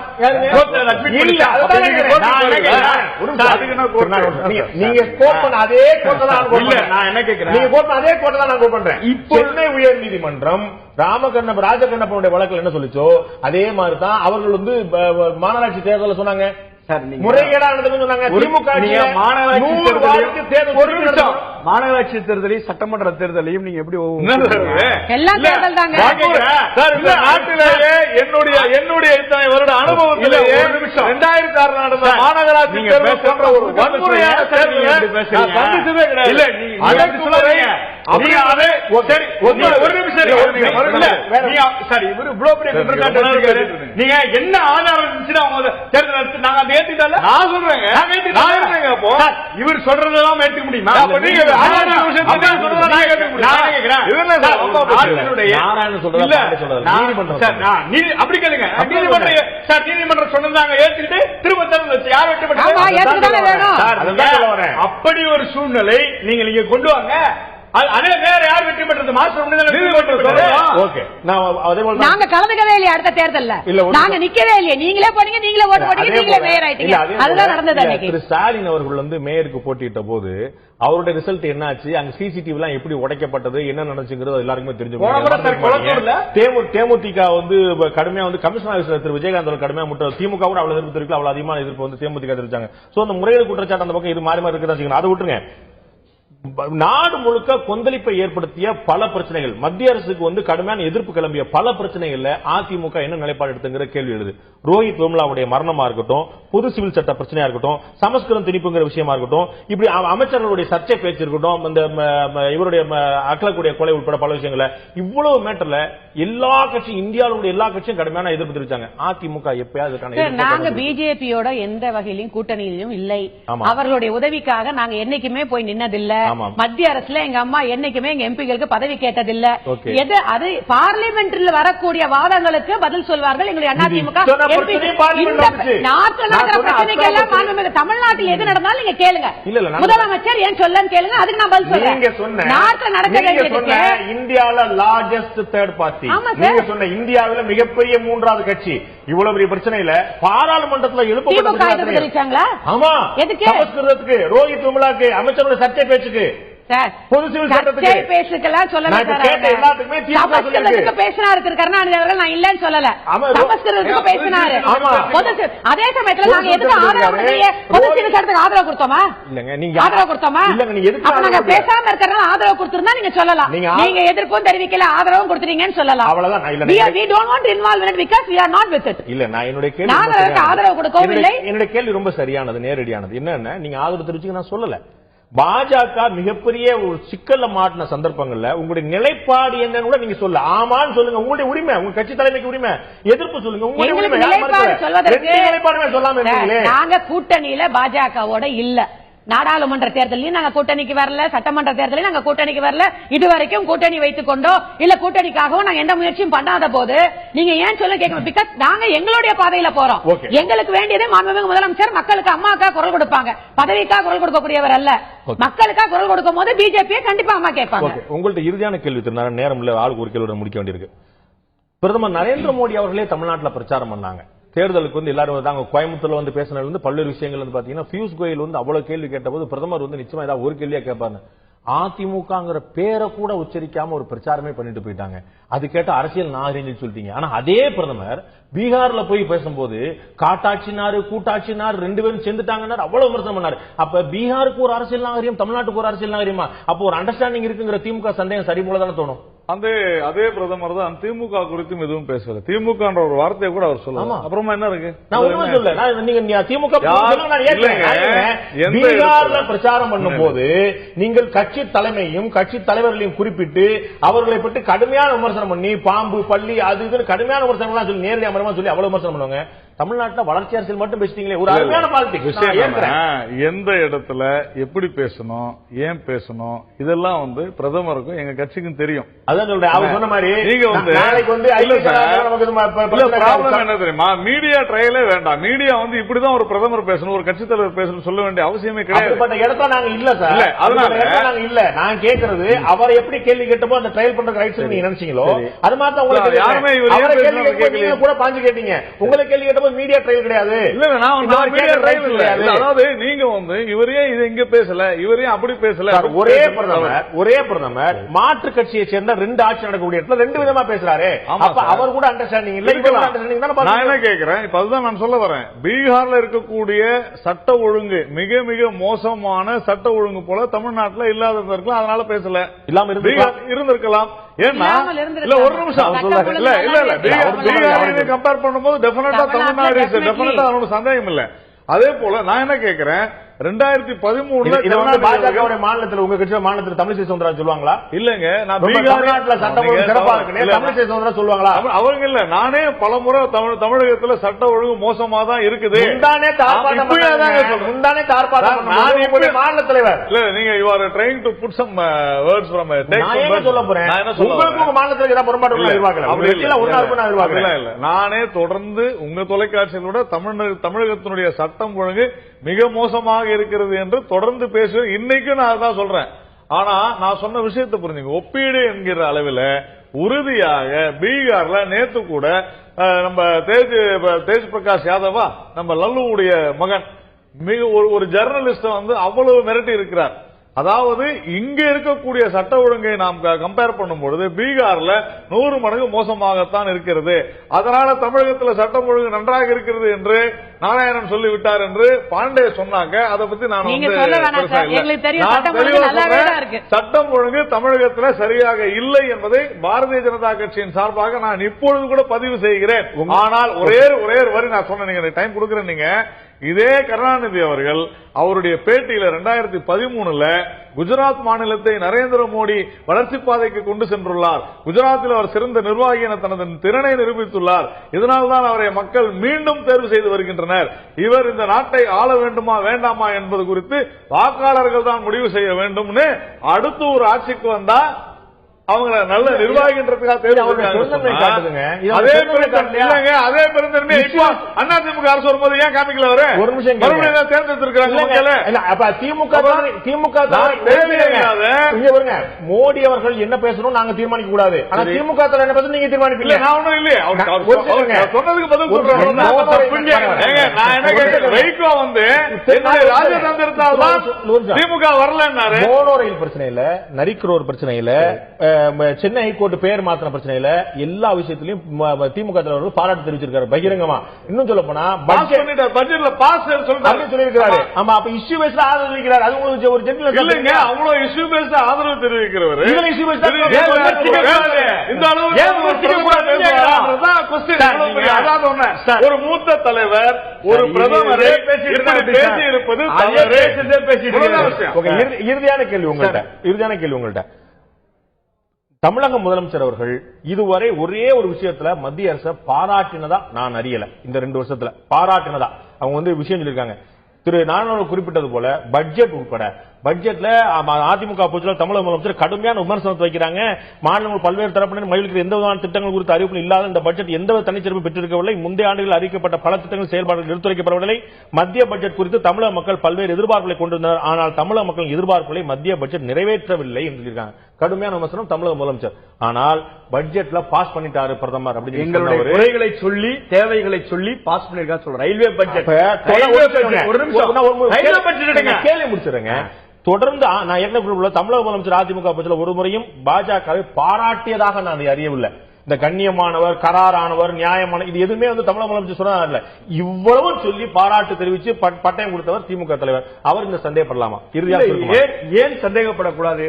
நீங்க கோர்ட் பண்ண அதே கோர்ட் தான் நான் என்ன கேக்குறேன், நீங்க கோர்ட் அதே கோர்ட் தான் நான் கோர்ட் பண்றேன். இப்போ உயர் நீதிமன்றம் ராஜகண்ணப்பனுடைய வழக்கில் என்ன சொல்லிச்சோ அதே மாதிரி தான் அவர்கள் வந்து மாநகராட்சி தேர்தலில் சொன்னாங்க, முறைகேடானதுன்னு சொன்னாங்க. மாநகராட்சி தேர்தலையும் சட்டமன்ற தேர்தலையும் நீங்க எப்படி நாட்டிலேயே என்னுடைய இத்தனை வருட அனுபவத்தில் 2006 நடந்த மாநகராட்சி தேர்தல் போன்ற ஒரு வன்முறையான நீங்க என்ன ஆதாரம் இவர் சொல்றதெல்லாம் ஏற்றுக்க முடியுமா? அப்படி கேளுங்க, நீதிமன்றம் சொன்னதாங்க ஏற்றுக்கிட்டு திரும்ப யார் அப்படி ஒரு சூழ்நிலை நீங்க கொண்டு வாங்க. வேற யார் வெற்றி பெற்றது? நாங்க கலந்துக்கவே இல்லையா அடுத்த தேர்தல்ல? நாங்க நிக்கவே இல்லையே. நீங்களே போனீங்க, நீங்களே ஓட்டு போட்டீங்க, நீங்களே மேயர் ஆயிட்டீங்க. அதுதான் நடந்தது. திரு ஸ்டாலின் அவர்கள் வந்து மேயருக்கு போட்டியிட்ட போது அவருடைய ரிசல்ட் என்னாச்சு, அங்க சிசிடிவி எல்லாம் எப்படி உடைக்கப்பட்டது, என்ன நடந்துச்சுங்கிறது எல்லாருக்குமே தெரிஞ்சு. தேமுதிக வந்து கடுமையா வந்து கமிஷனர் ஆபீசர் திரு விஜயகாந்த் கடுமையா முட்ட, திமுக கூட அவ்வளவு எதிர்ப்பு தெரிவிக்கல, அவ்வளவு அதிகமான எதிர்ப்பு வந்து தேமுதிக தெரிவிச்சாங்க. சோ அந்த முறையீடு குற்றச்சாட்டு அந்த பக்கம் இது மாறி மாறி இருக்குதா? அதை விட்டுருங்க. நாடு முழுக்க கொந்தளிப்பை ஏற்படுத்திய பல பிரச்சனைகள், மத்திய அரசுக்கு வந்து கடுமையான எதிர்ப்பு கிளம்பிய பல பிரச்சனைகள்ல அதிமுக என்ன நிலைப்பாடு எடுத்துங்கிற கேள்வி எழுது. ரோஹித் வெமுலாவுடைய மரணமா இருக்கட்டும், பொது சிவில் சட்ட பிரச்சனையா இருக்கட்டும், சமஸ்கிருதம் திணிப்புங்கிற விஷயமா இருக்கட்டும், இப்படி அமைச்சர்களுடைய சர்ச்சை பேச்சு இருக்கட்டும், இந்த இவருடைய அக்கலக்கூடிய கொலை உட்பட பல விஷயங்கள இவ்வளவு மேட்டர்ல எல்லா கட்சியும், இந்தியாவுடைய எல்லா கட்சியும் கடுமையான எதிர்ப்பு தெரிவிச்சாங்க. அதிமுக எப்பயாவது நாங்க பிஜேபியோட எந்த வகையிலும் கூட்டணியிலும் இல்லை. அவர்களுடைய உதவிக்காக நாங்க என்னைக்குமே போய் நின்னதில்லை. மத்திய அரசுல எங்க அம்மா என்னைக்குமே எங்க எம்பிகளுக்கு பதவி கேட்டதில்லை. எது அது பார்லிமெண்ட்ல வரக்கூடிய வாதங்களுக்கு பதில் சொல்வார்கள் எங்களுடைய அதிமுக. தமிழ்நாட்டில் எது நடந்தாலும் நீங்க கேளுங்க, முதலமைச்சர் ஏன் சொல்லன்னு கேளுங்க, அதுக்கு நான் பதில் சொல்றேன். நாட்டில் நடக்க வேண்டியது இந்தியாவில் லார்ஜஸ்ட் தேர்ட் பார்ட்டி, நீங்க சொன்ன இந்தியாவில் மிகப்பெரிய 3வது கட்சி, இவ்வளவு பெரிய பிரச்சனையில பாராளுமன்றத்தில் எழுப்பப்பட்டாங்களா? ஆமா, எதுக்கு? சமஸ்கிருதத்துக்கு, ரோஹித் வெமுலாக்கு, அமைச்சருடைய சர்ச்சை பேச்சுக்கு, பொது சிவில் சட்டத்துக்கு பேசுக்கெல்லாம் சொல்லல. பேசினாரு திரு கருணாநிதி அவர்கள், நான் இல்லன்னு சொல்லல. சமஸ்கிருதத்துக்கு பேசினாரு. அதே சமயத்தில் நாங்க எதுக்கு ஆதரவு, பொது சிவில் சட்டத்துக்கு ஆதரவு கொடுத்தோமா? இல்லங்க, நீங்க ஆதரவு கொடுத்தோமா? அப்ப நாங்க பேசாம இருக்கிறனால ஆதரவு கொடுத்திருந்தா நீங்க சொல்லலாம். நீங்க எதிர்ப்பும் தெரிவிக்கல, ஆதரவும் கொடுத்துறீங்கன்னு சொல்லலாம். அவ்வளவுதான். We don't want to involve in it because we are not with it. இல்ல, நான் என்னுடைய கேள்வி ஆதரவு கொடுக்கவும் இல்லை. என்னுடைய கேள்வி ரொம்ப சரியானது, நேரடியானது. என்னன்னா, நீங்க ஆதரவு தெரிவிச்சு நான் சொல்லல. பாஜக மிகப்பெரிய ஒரு சிக்கல்ல மாட்டின சந்தர்ப்பங்கள்ல உங்களுடைய நிலைப்பாடு என்னன்னு கூட நீங்க சொல்ல, ஆமான்னு சொல்லுங்க, உங்களுடைய உரிமை, உங்க கட்சி தலைமைக்கு உரிமை, எதிர்ப்பு சொல்லுங்க, உங்களுடைய உரிமை. நிலைப்பாடு சொல்லாம நாங்க கூட்டணியில பாஜகவோட இல்ல. நாடாளுமன்ற தேர்தலையும் நாங்க கூட்டணிக்கு வரல, சட்டமன்ற தேர்தலையும் நாங்க கூட்டணிக்கு வரல. இதுவரைக்கும் கூட்டணி வைத்துக் கொண்டோ இல்ல கூட்டணிக்காகவும் நாங்க எந்த முயற்சியும் பண்ணாத போது நீங்க ஏன் சொல்ல கேட்கணும்? பிகாஸ் நாங்க எங்களுடைய பாதையில போறோம். எங்களுக்கு வேண்டியது மாண்புமிகு முதலமைச்சர் மக்களுக்கு அம்மாக்கா குரல் கொடுப்பாங்க, பதவிக்காக குரல் கொடுக்கக்கூடியவர் அல்ல. மக்களுக்காக குரல் கொடுக்கும் போது பிஜேபியை கண்டிப்பா அம்மா கேட்பாங்க. உங்கள்ட்ட இறுதியான கேள்வி நேரம் இல்ல, ஆளுக்கு ஒரு கேள்வி முடிக்க வேண்டியிருக்கு. பிரதமர் நரேந்திர மோடி அவர்களே தமிழ்நாட்டில் பிரச்சாரம் பண்ணாங்க. தேர்தலுக்கு வந்து எல்லாரும் வந்து கோயம்புத்தூர்ல வந்து பேசினதுல இருந்து பல்வேறு விஷயங்கள் வந்து பாத்தீங்கன்னா பியூஷ் கோயல் வந்து அவ்வளவு கேள்வி கேட்டபோது பிரதமர் வந்து நிச்சயமா ஏதாவது ஒரு கேள்வியா கேட்பாரு. அதிமுகங்கிற பேரை கூட உச்சரிக்காம ஒரு பிரச்சாரமே பண்ணிட்டு போயிட்டாங்க. அது கேட்ட அரசியல் நாகரீகம் சொல்லிட்டீங்க. ஆனா அதே பிரதமர் பீகார்ல போய் பேசும்போது காட்டாட்சினாரு கூட்டாட்சினார் 2 பேரும் சேர்ந்துட்டாங்க அவ்வளவு விமர்சனம் பண்ணாரு. அப்ப பீகாருக்கு ஒரு அரசியல் நாகரிகம், தமிழ்நாட்டுக்கு ஒரு அரசியல் நாகரிகமா? அப்போ ஒரு அண்டர்ஸ்டாண்டிங் இருக்குங்கிற திமுக சந்தேகம் சரி போல தானே தோணும். அதே பிரதமர் தான் திமுக குறித்தும் எதுவும் பேசல. திமுக ஒரு வார்த்தையை கூட அவர் சொல்லலாம். அப்புறமா என்ன இருக்கு? நான் ஒண்ணுமே சொல்ல. நீங்க திமுக பீகார்ல பிரச்சாரம் பண்ணும் போது நீங்கள் கட்சி தலைமையும் கட்சி தலைவர்களையும் குறிப்பிட்டு அவர்களை பற்றி கடுமையான விமர்சனம் பண்ணி பாம்பு பள்ளி அது இது கடுமையான விமர்சனம் சொல்லி நேரடி அமரமா சொல்லி அவ்வளவு விமர்சனம் பண்ணுவாங்க. தமிழ்நாட்டில் வளர்ச்சி அரசியல் மட்டும் பேசிட்டீங்களே, ஒரு அருமையான பாலிடிக்ஸ். எந்த இடத்துல எப்படி பேசணும், ஏன் பேசணும், இதெல்லாம் வந்து பிரதமருக்கும் எங்க கட்சிக்கும் தெரியும். அதான் சொல்றேன். அவர் சொன்ன மாதிரி நீங்க வந்து என்ன தெரியுமா, மீடியா ட்ரையலே வேண்டாம். மீடியா வந்து இப்படிதான் ஒரு பிரதமர் பேசணும், ஒரு கட்சி தலைவர் பேசணும் சொல்ல வேண்டிய அவசியமே கிடையாது. இடத்துல நாங்க இல்ல சார். அதனால இல்ல நான் கேட்கறது அவர் எப்படி கேள்வி கேட்டப்போ அந்த ட்ரையல் பண்ற ரைட்ஸ் நீங்க நினைச்சீங்களோ அது மாதிரி உங்களுக்கு யாருமே கூட பாஞ்சு கேட்டீங்க. உங்களை கேள்வி கேட்டப்போ மீடியா ட்ரையல் கிடையாது. அதாவது நீங்க வந்து இவரே இது இங்க பேசல, இவரே அப்படி பேசல. ஒரே பிரதமர் மாற்று கட்சியை சேர்ந்த 2 ஆட்சி நடக்கக்கூடிய இடத்துல 2 விதமா பேசுறாரு. அப்ப அவர் கூட அண்டர்ஸ்டாண்டிங் இல்ல. நான் என்ன கேட்கிறேன், இப்ப அதுதான் நான் சொல்ல வரேன். பீகார்ல இருக்கக்கூடிய சட்ட ஒழுங்கு மிக மிக மோசமான சட்ட ஒழுங்கு போல தமிழ்நாட்டில் இல்லாத இருந்திருக்கலாம். அதனால பேசல. இல்லாம இருந்திருக்கலாம். ஏன்னா இல்ல ஒரு நிமிஷம் இல்ல இல்ல இல்ல பீகார் கம்பேர் பண்ணும்போது டெஃபினட்டா தமிழ்நாடு டெஃபினட்டா அவனோட சந்தேகம் இல்ல. அதே போல நான் என்ன கேட்கிறேன், 2013 பாஜக மாநிலத்தில் உங்க கட்சி மாநிலத்தில் தமிழிசை சவுந்தரராஜன் சொல்லுவாங்களா? இல்லங்க, நான் தமிழ்நாட்டில் சட்டம் ஒழுங்கு சிறப்பா இருக்கு தமிழிசை சவுந்தரராஜன் சொல்லுவாங்களா? அவங்க இல்ல, நானே பலமுறை தமிழகத்தில் சட்ட ஒழுங்கு மோசமா தான் இருக்குது. மாநில தலைவர் இல்ல நீங்க you are trying to put some words from சொல்ல போறேன். உங்களுக்கு மாநிலத்தில் ஏதாவது புறம்பாடு எதிர்பார்க்கல. நானே தொடர்ந்து உங்க தொலைக்காட்சிகளோட தமிழகத்தினுடைய சட்டம் ஒழுங்கு மிக மோசமாக இருக்கிறது என்று தொடர்ந்து பேசுவேன். இன்னைக்கு நான் அதான் சொல்றேன். ஆனா நான் சொன்ன விஷயத்தை புரிஞ்சுங்க. ஒப்பீடு என்கிற அளவில் உறுதியாக பீகார்ல நேத்து கூட நம்ம தேஜ் பிரகாஷ் யாதவா நம்ம லல்லுவுடைய மகன் மிக ஒரு ஜர்னலிஸ்ட வந்து அவ்வளவு மிரட்டி இருக்கிறார். அதாவது இங்க இருக்கக்கூடிய சட்ட ஒழுங்கை நாம் கம்பேர் பண்ணும்பொழுது பீகார்ல 100 மடங்கு மோசமாகத்தான் இருக்கிறது. அதனால தமிழகத்தில் சட்டம் ஒழுங்கு நன்றாக இருக்கிறது என்று நாராயணன் சொல்லிவிட்டார் என்று பாண்டே சொன்னாங்க. அதை பத்தி நான் சட்டம் ஒழுங்கு தமிழகத்தில் சரியாக இல்லை என்பதை பாரதிய ஜனதா கட்சியின் சார்பாக நான் இப்பொழுது கூட பதிவு செய்கிறேன். ஆனால் ஒரே வரி நான் சொன்னேன். நீங்க டைம் கொடுக்கிறேன். நீங்க இதே கருணாநிதி அவர்கள் அவருடைய பேட்டியில 2013 குஜராத் மாநிலத்தை நரேந்திர மோடி வளர்ச்சி பாதைக்கு கொண்டு சென்றுள்ளார். குஜராத்தில் அவர் சிறந்த நிர்வாகி என தனது திறனை நிரூபித்துள்ளார். இதனால்தான் அவரை மக்கள் மீண்டும் தேர்வு செய்து வருகின்றனர். இவர் இந்த நாட்டை ஆள வேண்டுமா வேண்டாமா என்பது குறித்து வாக்காளர்கள் தான் முடிவு செய்ய வேண்டும்னு அடுத்து ஒரு ஆட்சிக்கு வந்தா அவங்கள நல்ல நிர்வாகின்றதுக்காக அதே பெருந்தன்மை அதிமுக அரசு வரும்போது ஏன் காமிக்கல? ஒரு நிமிஷம் தேர்ந்தெடுத்திருக்காங்க திமுக. மோடி அவர்கள் என்ன பேசணும் நாங்க தீர்மானிக்க கூடாது. ஆனா திமுக என்ன பேசணும் நீங்க தீர்மானிப்பீங்க. நான் ஒன்றும் இல்லையே சொன்னதுக்கு பதில் சொல்றேன். நான் என்ன கேட்டேன், வைகோ வந்து ராஜதந்திரத்தால் திமுக வரலன்னாரு. மோனோ ரயில் பிரச்சனையில, நரிக்குரோர் பிரச்சனையில, சென்னை ஹைகோர்ட் பெயர் மாத்தின பிரச்சனையில எல்லா விஷயத்திலும் திமுக தலைவர்கள் பாராட்டு தெரிவிச்சிருக்காரு பகிரங்கமா. இன்னும் சொல்ல போனா பட்ஜெட்ல பாஸ் சொல்லிருக்காரு. ஆமா, அப்ப இஷ்யூ பேஸ்ல ஆதரவு தெரிவிக்கிறார். அது உங்களுக்கு ஒரு ஜென்ரல் இல்லைங்க. அவ்வளவு இஷ்யூ பேஸ்ல ஆதரவு தெரிவிக்கிறவர் இந்த அளவு ஒரு மூத்த தலைவர் ஒரு பிரதமர் பேசி இருப்பது இறுதியான கேள்வி உங்கள்கிட்ட. தமிழக முதலமைச்சர் அவர்கள் இதுவரை ஒரே ஒரு விஷயத்துல மத்திய அரசை பாராட்டினதா நான் அறியல. இந்த 2 வருஷத்துல பாராட்டினதா அவங்க வந்து விஷயம் சொல்லியிருக்காங்க. திரு நாராயணன் குறிப்பிட்டது போல பட்ஜெட் உட்பட பட்ஜெட்ல அதிமுக பொறுத்தவரை தமிழக முதலமைச்சர் கடுமையான விமர்சனத்தை வைக்கிறாங்க. மாநிலங்கள் பல்வேறு தரப்பினர் மகிழ்ச்சிக்கு எந்த விதமான திட்டங்கள் குறித்த அறிவிப்பு இல்லாத இந்த பட்ஜெட் எந்தவித தனிச்சிறப்பு பெற்றிருக்கவில்லை. முந்தைய ஆண்டுகளில் அறிவிக்கப்பட்ட பல திட்டங்கள் செயல்பாடுகள் எடுத்துரைக்கப்படவில்லை. மத்திய பட்ஜெட் குறித்து தமிழக மக்கள் பல்வேறு எதிர்பார்ப்புகளை கொண்டிருந்தனர். ஆனால் தமிழக மக்களின் எதிர்பார்ப்புகளை மத்திய பட்ஜெட் நிறைவேற்றவில்லை என்று சொல்லியிருக்காங்க. கடுமையான விமர்சனம் தமிழக முதலமைச்சர். ஆனால் பட்ஜெட்ல பாஸ் பண்ணிட்டாரு பிரதமர் அப்படின்னு எங்களுடைய குறைகளை சொல்லி தேவைகளை சொல்லி பாஸ் பண்ணிருக்கா சொல்றேன். ரயில்வே பட்ஜெட் கேள்வி முடிச்சிருங்க. தொடர்ந்து நான் ஏற்கனவே தமிழக முதலமைச்சர் அதிமுக பட்ஜெட்ல ஒரு முறையும் பாஜகவை பாராட்டியதாக நான் அறியவில்லை. இந்த கண்ணியமானவர், கராரானவர், நியாயமான இது எதுவுமே தமிழக முதலமைச்சர் சொன்னார்ல. இவ்வளவு சொல்லி பாராட்டு தெரிவிச்சு பட்டயம் கொடுத்தவர் திமுக தலைவர். அவர் இந்த சந்தேகப்படலாமா? இறுதியாக ஏன் சந்தேகப்படக்கூடாது?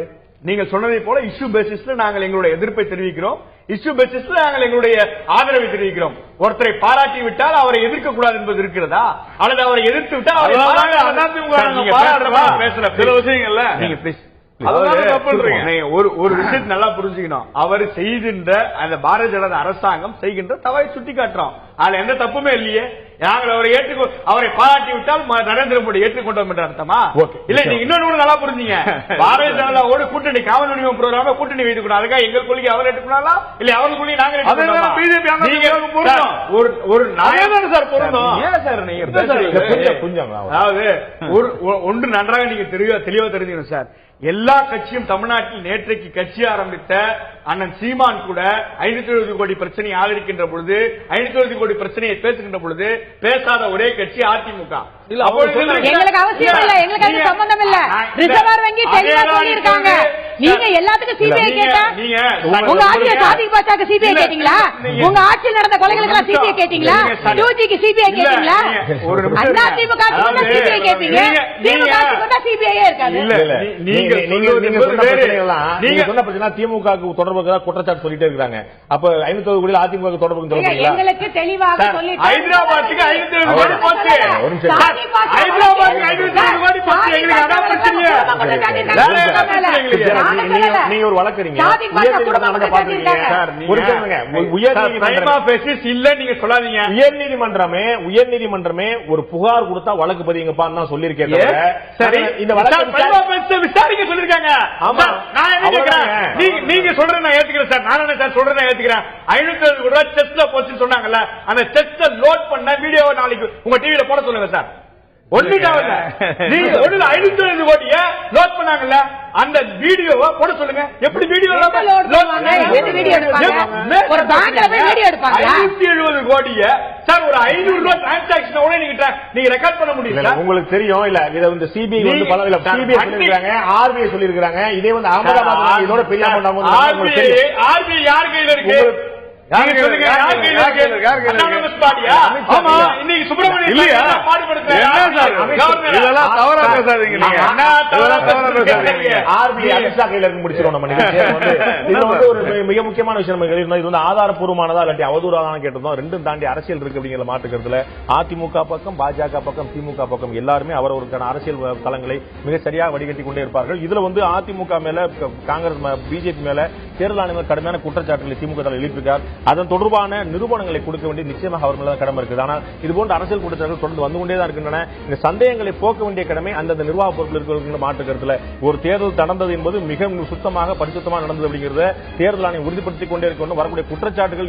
நீங்க சொன்னதை போல இஷ்யூ பேசிஸ்ல நாங்கள் எங்களுடைய எதிர்ப்பை தெரிவிக்கிறோம். இஷ்யூ பேசிஸ்ல நாங்கள் எங்களுடைய ஆதரவை தெரிவிக்கிறோம். ஒருத்தரை பாராட்டி விட்டால் அவரை எதிர்க்க கூடாது என்பது இருக்கிறதா? அல்லது அவரை எதிர்த்து விட்டால் பேசுற சில விஷயங்கள்ல நீங்க ஒரு விஷயத்தை நல்லா புரிஞ்சுக்கணும். அவர் செய்கின்ற அந்த பாரதிய ஜனதா அரசாங்கம் செய்கின்ற தவறை சுட்டி காட்டுறோம். அதுல எந்த தப்புமே இல்லையே. நாங்கள் அவரை பாராட்டி விட்டால் நரேந்திர மோடி ஏற்றுக்கொண்டோம் என்ற அர்த்தமா? இல்ல நீங்க இன்னொன்னு நல்லா புரிஞ்சுங்க. பாரதிய ஜனதாவோடு கூட்டணி காவல் உரிமை ப்ரோக்ராம கூட்டணி வைத்துக்கணும். அதுக்காக எங்கள் கொள்கை அவர் ஏற்றுக்கொள்ளா இல்ல அவர் கொள்கை நாங்கள் அதாவது ஒன்று நன்றாக நீங்க தெளிவா தெரிஞ்சுக்கணும் சார். எல்லா கட்சியும் தமிழ்நாட்டில் நேற்றைக்கு கட்சி ஆரம்பித்த அண்ணன் சீமான் கூட 570 கோடி பிரச்சனையை ஆதரிக்கின்ற பொழுது 570 கோடி பிரச்சனையை பேசுகின்ற பொழுது பேசாத ஒரே கட்சி அதிமுக. எங்களுக்கு அவசியம் இல்ல, எங்களுக்கு அது சம்பந்தம் இல்ல. ரிசர்வ் வங்கி தெளிவா சொல்லிருக்காங்க. நீங்க எல்லாத்துக்கும் சிபிஐ கேட்டா உங்க ஆட்சியை சாதி பாஜக சிபிஐ கேட்டீங்களா? உங்க ஆட்சியில் நடந்த கொலைகளுக்கு சிபிஐ கேட்டீங்களா? 2Gக்கு சிபிஐ கேட்டீங்களா? அதிமுக சிபிஐ கேட்டீங்க, திமுக சிபிஐ இருக்காது. திமுக தொடர்பு குற்றச்சாட்டு சொல்லிட்டே இருக்காங்க. அப்ப 570 கோடி அதிமுக தொடர்பு எங்களுக்கு தெளிவாக சொல்லிட்டு ஹைதராபாத்துக்கு 570 கோடி போச்சு. நீங்க ஒரு வழக்கறிஞர், உயர்நீதிமன்றமே ஒரு புகார் கொடுத்தா வழக்கு பதிவுங்கப்பான்னு தான் சொல்லியிருக்கேன். இந்த வழக்கு விசாரிக்க சொல்லிருக்காங்க. நீங்க சொல்ற நான் ஏத்துக்கிறேன் சார். நான் சார் சொல்றேன் நான் ஏத்துக்கிறேன். 570 கோடி செஸ்ல போச்சுன்னு சொன்னாங்கல்ல, அந்த செஸ்ல லோட் பண்ண வீடியோ நாளைக்கு உங்க டிவில போட சொல்லுங்க சார். நீங்க 570 கோடிய லோட் பண்ணாங்கல்ல, அந்த வீடியோவை போட சொல்லுங்க. எப்படி வீடியோ 570 கோடிய சார் ஒரு 500 ரூபாய் டிரான்சாக்சன் நீங்க ரெக்கார்ட் பண்ண முடியல. உங்களுக்கு தெரியும் இல்ல? இதை சிபிஐ பல சிபிஐ சொல்லிருக்காங்க, ஆர்பிஐ சொல்லிருக்காங்க. இதே அகமதாபாத் இதோட பெரிய ஆர்பிஐ யார் கையில இருக்கு? மிக முக்கியமான விஷயம் ஆதாரப்பூர்வமானதா இல்லாட்டி அவதூறான கேட்டதும் ரெண்டும் தாண்டி அரசியல் இருக்கு அப்படிங்கிற மாற்றுக்கிறதுல அதிமுக பக்கம், பாஜக பக்கம், திமுக பக்கம் எல்லாருமே அவரவருக்கான அரசியல் தளங்களை மிக சரியாக வடிகட்டி கொண்டே இருப்பார்கள். இதுல அதிமுக மேல, காங்கிரஸ், பிஜேபி மேல தேர்தல் ஆணையம் கடுமையான குற்றச்சாட்டுகளை திமுக தலைவர் எழுப்பியிருக்கார். அதன் தொடர்பான நிரூபணங்களை கொடுக்க வேண்டிய நிச்சயமாக அவர் மேல கடமை இருக்குது. ஆனால் இதுபோன்ற அரசியல் குற்றச்சாட்டுகள் தொடர்ந்து வந்து கொண்டே தான் இருக்கின்றன. இந்த சந்தேகங்களை போக்க வேண்டிய கடமை அந்தந்த நிர்வாக பொறுப்பில் இருக்கிற மாற்றுக்கருத்துல ஒரு தேர்தல் நடந்தது என்பது மிக சுத்தமாக பரிசுத்தமாக நடந்தது அப்படிங்கிறத தேர்தல் ஆணையம் உறுதிப்படுத்திக் கொண்டே இருக்கணும். வரக்கூடிய குற்றச்சாட்டுகள்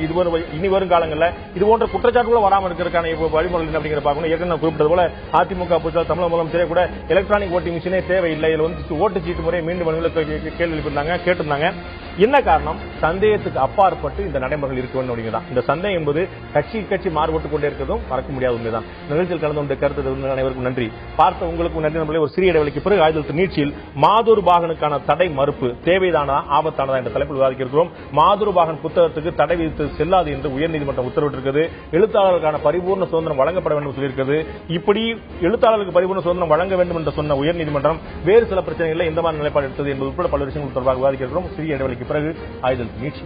இனி வரும் காலங்களில் இதுபோன்ற குற்றச்சாட்டுகள் வராமல் இருக்கிறதுக்கான வழிமுறை அப்படிங்கிற பார்க்கணும். ஏற்கனவே குறிப்பிட்டது போல அதிமுக பொறுத்தவரை தமிழக முதலமைச்சரே கூட எலக்ட்ரானிக் ஓட்டிங் மிஷினே தேவையில்லை, இதுல ஓட்டு சீட்டு முறையை மீண்டும் கேள்வி கேட்டிருந்தாங்க. என்ன காரணம்? சந்தேகத்துக்கு அப்பாற்பட்டு இந்த நடைமுறைகள் இருக்க வேண்டும் அப்படிங்கிறதான். இந்த சந்தேகம் என்பது கட்சி மாறுபட்டுக் கொண்டே இருக்கிறதும் மறக்க முடியாத உண்மைதான். நிகழ்ச்சியில் கலந்து கொண்ட கருத்து அனைவருக்கும் நன்றி. பார்த்த உங்களுக்கு நன்றி. நம்மளே ஒரு சிறிய இடைவெளிக்கு பிறகு ஆயுதத்து நீட்சியில் மாதூர் பாகனுக்கான தடை மறுப்பு தேவைதானா ஆபத்தானதா என்ற தலைப்பில் விவாதிக்க இருக்கிறோம். மாதூர் பாகன் புத்தகத்துக்கு தடை விதித்து செல்லாது என்று உயர்நீதிமன்றம் உத்தரவிட்டிருக்கிறது. எழுத்தாளர்களுக்கான பரிபூர்ண சுதந்திரம் வழங்கப்பட வேண்டும் சொல்லியிருக்கிறது. இப்படி எழுத்தாளர்களுக்கு பரிபூர்ண சுதந்திரம் வழங்க வேண்டும் என்று சொன்ன உயர்நீதிமன்றம் வேறு சில பிரச்சனைகளில் எந்த மாதிரி நிலைப்பாடு எடுத்தது என்பது உட்பட பல விஷயங்கள் தொடர்பாக விவாதிக்க இருக்கிறோம். சிறிய இடைவெளிக்கு பிறகு ஆயுதத்து நீட்சி.